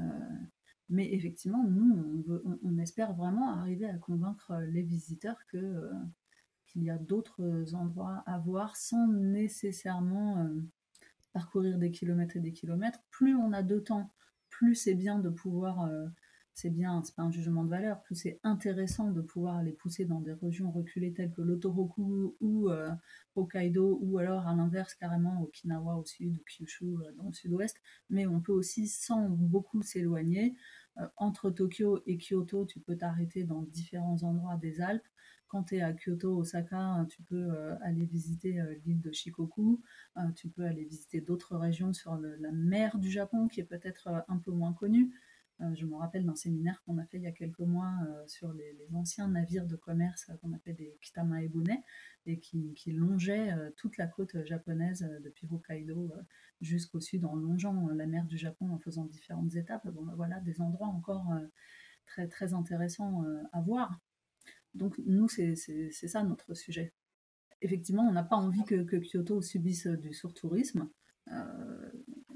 mais effectivement, nous, on espère vraiment arriver à convaincre les visiteurs qu'il y a d'autres endroits à voir sans nécessairement parcourir des kilomètres et des kilomètres. Plus on a de temps, plus c'est bien de pouvoir, c'est bien, c'est pas un jugement de valeur, plus c'est intéressant de pouvoir les pousser dans des régions reculées telles que l'Otoroku ou Hokkaido, ou alors à l'inverse carrément Okinawa au sud, ou Kyushu dans le sud-ouest. Mais on peut aussi, sans beaucoup s'éloigner, entre Tokyo et Kyoto, tu peux t'arrêter dans différents endroits des Alpes. Quand tu es à Kyoto, Osaka, tu peux aller visiter l'île de Shikoku, tu peux aller visiter d'autres régions sur la mer du Japon qui est peut-être un peu moins connue. Je me rappelle d'un séminaire qu'on a fait il y a quelques mois sur les anciens navires de commerce qu'on appelle des Kitamaebune, et qui longeaient toute la côte japonaise depuis Hokkaido jusqu'au sud, en longeant la mer du Japon, en faisant différentes étapes. Bon, voilà, des endroits encore très, très intéressants à voir. Donc nous, c'est ça notre sujet. Effectivement, on n'a pas envie que Kyoto subisse du surtourisme,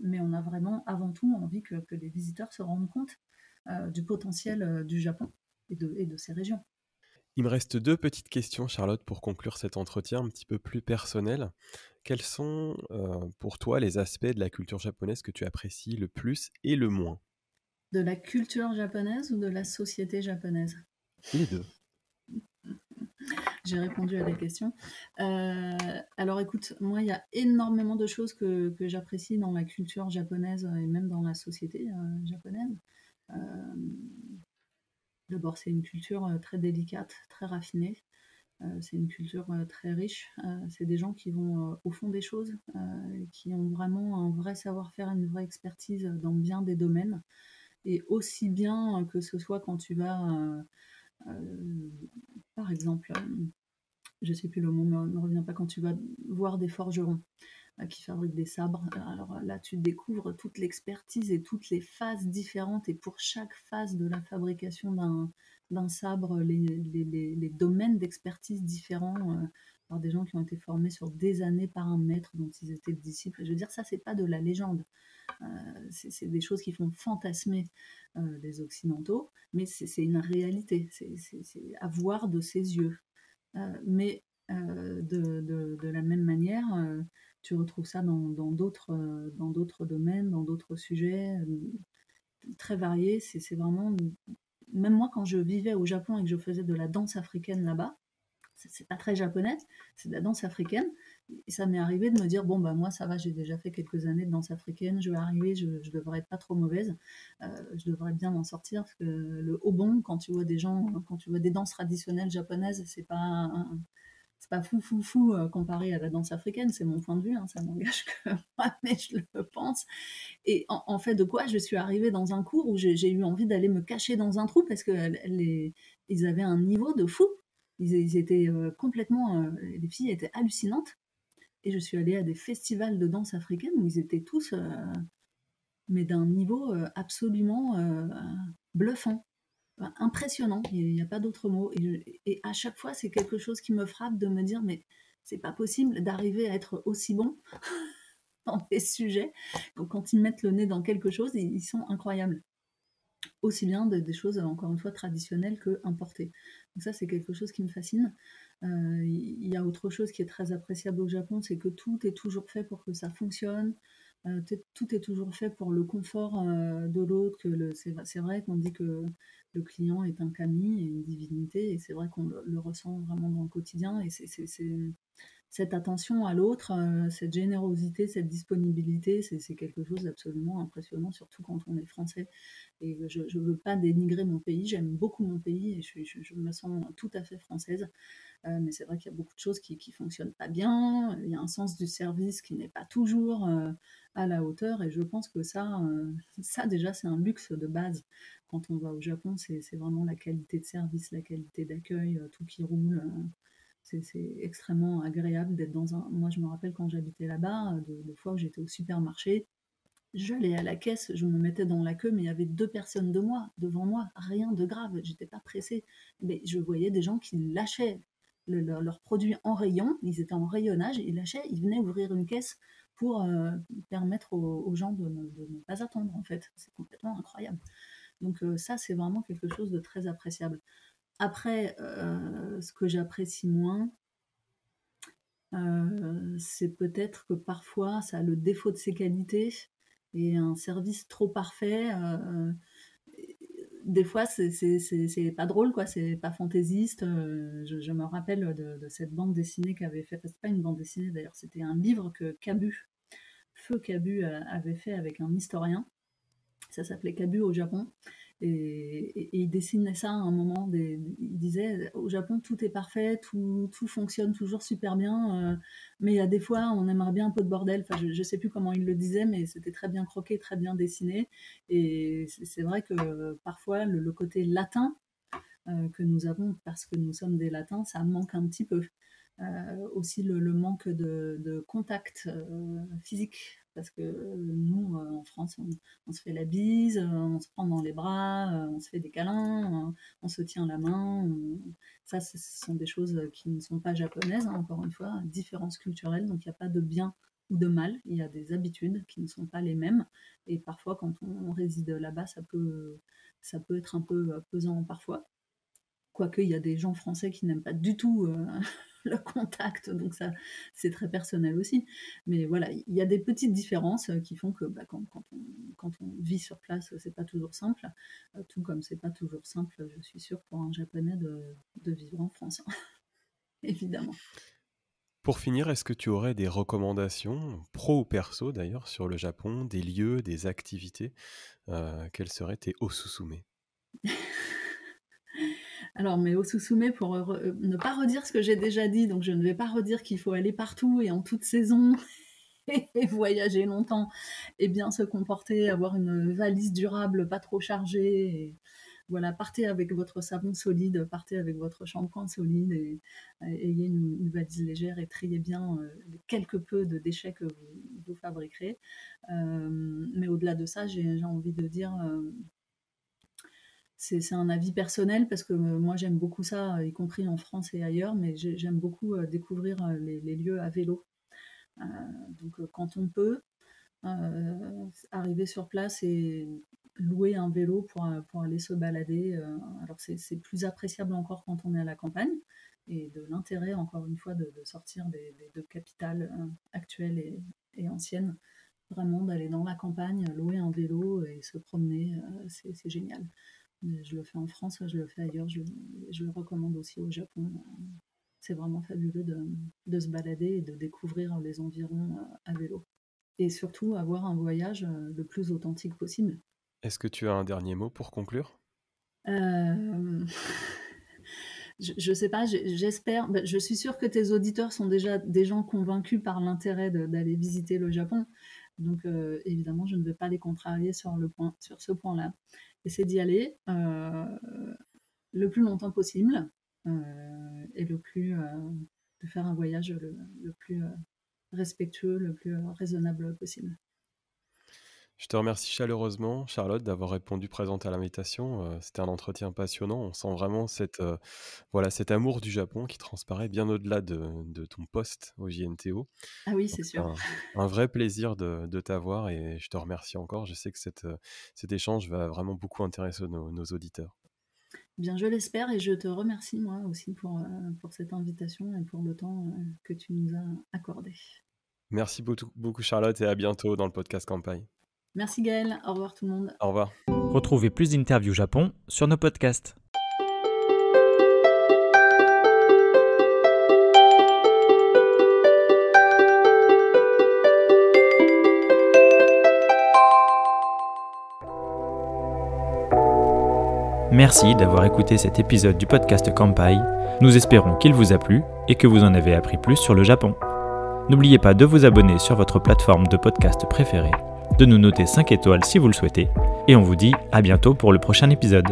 mais on a vraiment avant tout envie que les visiteurs se rendent compte du potentiel du Japon et de ces régions. Il me reste 2 petites questions, Charlotte, pour conclure cet entretien un petit peu plus personnel. Quels sont, pour toi, les aspects de la culture japonaise que tu apprécies le plus et le moins? De la culture japonaise ou de la société japonaise? Les 2. J'ai répondu à la question. Alors écoute, moi, il y a énormément de choses que j'apprécie dans la culture japonaise et même dans la société japonaise. Euh, D'abord, c'est une culture très délicate, très raffinée. C'est une culture très riche. C'est des gens qui vont au fond des choses, qui ont vraiment un vrai savoir-faire, une vraie expertise dans bien des domaines. Et aussi bien que ce soit quand tu vas, par exemple, je sais plus le mot ne me revient pas, quand tu vas voir des forgerons qui fabriquent des sabres. Alors là, tu découvres toute l'expertise et toutes les phases différentes, et pour chaque phase de la fabrication d'un sabre, les domaines d'expertise différents par des gens qui ont été formés sur des années par un maître dont ils étaient disciples. Je veux dire, ça, c'est pas de la légende. C'est des choses qui font fantasmer les Occidentaux, mais c'est une réalité. C'est à voir de ses yeux. Mais de la même manière, tu retrouves ça dans d'autres domaines, dans d'autres sujets très variés. C'est vraiment, même moi quand je vivais au Japon et que je faisais de la danse africaine là-bas, c'est pas très japonais, c'est de la danse africaine. Et ça m'est arrivé de me dire, bon, bah moi, ça va, j'ai déjà fait quelques années de danse africaine, je vais arriver, je devrais être pas trop mauvaise, je devrais bien m'en sortir, parce que le obon, quand tu vois des gens, quand tu vois des danses traditionnelles japonaises, c'est pas fou, fou, fou comparé à la danse africaine, c'est mon point de vue, hein, ça n'engage que moi, mais je le pense. Et en fait, de quoi je suis arrivée dans un cours où j'ai eu envie d'aller me cacher dans un trou parce que ils avaient un niveau de fou. Ils étaient complètement. Les filles étaient hallucinantes. Et je suis allée à des festivals de danse africaine où ils étaient tous, mais d'un niveau absolument bluffant, impressionnant. Il n'y a pas d'autre mot. Et à chaque fois, c'est quelque chose qui me frappe de me dire, mais c'est pas possible d'arriver à être aussi bon dans des sujets. Quand ils mettent le nez dans quelque chose, ils sont incroyables. Aussi bien des choses, encore une fois, traditionnelles que importées. Donc ça, c'est quelque chose qui me fascine. Il y a autre chose qui est très appréciable au Japon, c'est que tout est toujours fait pour que ça fonctionne. Tout est toujours fait pour le confort de l'autre. C'est vrai qu'on dit que le client est un kami et une divinité, et c'est vrai qu'on le ressent vraiment dans le quotidien. Et cette attention à l'autre, cette générosité, cette disponibilité, c'est quelque chose d'absolument impressionnant, surtout quand on est français. Et je ne veux pas dénigrer mon pays, j'aime beaucoup mon pays et je me sens tout à fait française. Mais c'est vrai qu'il y a beaucoup de choses qui ne fonctionnent pas bien, il y a un sens du service qui n'est pas toujours à la hauteur, et je pense que ça déjà c'est un luxe de base. Quand on va au Japon, c'est vraiment la qualité de service, la qualité d'accueil, tout qui roule. C'est extrêmement agréable d'être dans un. Moi, je me rappelle quand j'habitais là-bas, de fois où j'étais au supermarché, j'allais à la caisse, je me mettais dans la queue, mais il y avait deux personnes devant moi, rien de grave, j'étais pas pressée. Mais je voyais des gens qui lâchaient leurs produits en rayon, ils étaient en rayonnage, ils lâchaient, ils venaient ouvrir une caisse pour permettre aux gens de ne pas attendre, en fait. C'est complètement incroyable. Donc ça, c'est vraiment quelque chose de très appréciable. Après, ce que j'apprécie moins, c'est peut-être que parfois ça a le défaut de ses qualités, et un service trop parfait, des fois c'est pas drôle, quoi, c'est pas fantaisiste. Je me rappelle de cette bande dessinée qu'avait fait, c'est pas une bande dessinée d'ailleurs, c'était un livre que Feu Cabu avait fait avec un historien. Ça s'appelait Kabu au Japon. Et il dessinait ça à un moment. Il disait, au Japon, tout est parfait, tout fonctionne toujours super bien, mais il y a des fois, on aimerait bien un peu de bordel. Enfin, je ne sais plus comment il le disait, mais c'était très bien croqué, très bien dessiné. Et c'est vrai que parfois, le côté latin que nous avons, parce que nous sommes des latins, ça manque un petit peu. Aussi le manque de contact physique parce que nous, en France, on se fait la bise, on se prend dans les bras, on se fait des câlins, on se tient la main. Ça, ce sont des choses qui ne sont pas japonaises, hein, encore une fois, différences culturelles, donc il n'y a pas de bien ou de mal, il y a des habitudes qui ne sont pas les mêmes, et parfois quand on réside là-bas, ça peut être un peu pesant parfois. Quoique, il y a des gens français qui n'aiment pas du tout le contact, donc ça, c'est très personnel aussi. Mais voilà, il y a des petites différences qui font que quand on vit sur place, c'est pas toujours simple. Tout comme c'est pas toujours simple, je suis sûre, pour un Japonais de vivre en France, évidemment. Pour finir, est-ce que tu aurais des recommandations, pro ou perso d'ailleurs, sur le Japon, des lieux, des activités? Quels seraient tes osusume? Alors, mes osusume, pour ne pas redire ce que j'ai déjà dit, donc je ne vais pas redire qu'il faut aller partout et en toute saison et voyager longtemps, et bien se comporter, avoir une valise durable, pas trop chargée. Et voilà, partez avec votre savon solide, partez avec votre shampoing solide, et ayez une valise légère et triez bien les quelque peu de déchets que vous fabriquerez. Mais au-delà de ça, j'ai envie de dire... c'est un avis personnel, parce que moi j'aime beaucoup ça, y compris en France et ailleurs, mais j'aime beaucoup découvrir les lieux à vélo. Donc quand on peut, arriver sur place et louer un vélo pour aller se balader. Alors c'est plus appréciable encore quand on est à la campagne, et de l'intérêt, encore une fois, de sortir des deux capitales actuelles et anciennes, vraiment d'aller dans la campagne, louer un vélo et se promener, c'est génial. Je le fais en France, je le fais ailleurs, je le recommande aussi au Japon. C'est vraiment fabuleux de se balader et de découvrir les environs à vélo. Et surtout avoir un voyage le plus authentique possible. Est-ce que tu as un dernier mot pour conclure? Je sais pas, j'espère. Je suis sûre que tes auditeurs sont déjà des gens convaincus par l'intérêt d'aller visiter le Japon. Donc évidemment, je ne vais pas les contrarier sur ce point-là. Essaie d'y aller le plus longtemps possible, et de faire un voyage le plus respectueux, le plus raisonnable possible. Je te remercie chaleureusement, Charlotte, d'avoir répondu présente à l'invitation. C'était un entretien passionnant. On sent vraiment cet amour du Japon qui transparaît bien au-delà de ton poste au JNTO. Ah oui, Donc, c'est sûr. un vrai plaisir de t'avoir, et je te remercie encore. Je sais que cet échange va vraiment beaucoup intéresser nos auditeurs. Bien, je l'espère, et je te remercie moi aussi pour cette invitation et pour le temps que tu nous as accordé. Merci beaucoup, Charlotte, et à bientôt dans le podcast Campagne. Merci Gaël, au revoir tout le monde. Au revoir. Retrouvez plus d'interviews Japon sur nos podcasts. Merci d'avoir écouté cet épisode du podcast Kampai. Nous espérons qu'il vous a plu et que vous en avez appris plus sur le Japon. N'oubliez pas de vous abonner sur votre plateforme de podcast préférée, de nous noter 5 étoiles si vous le souhaitez, et on vous dit à bientôt pour le prochain épisode.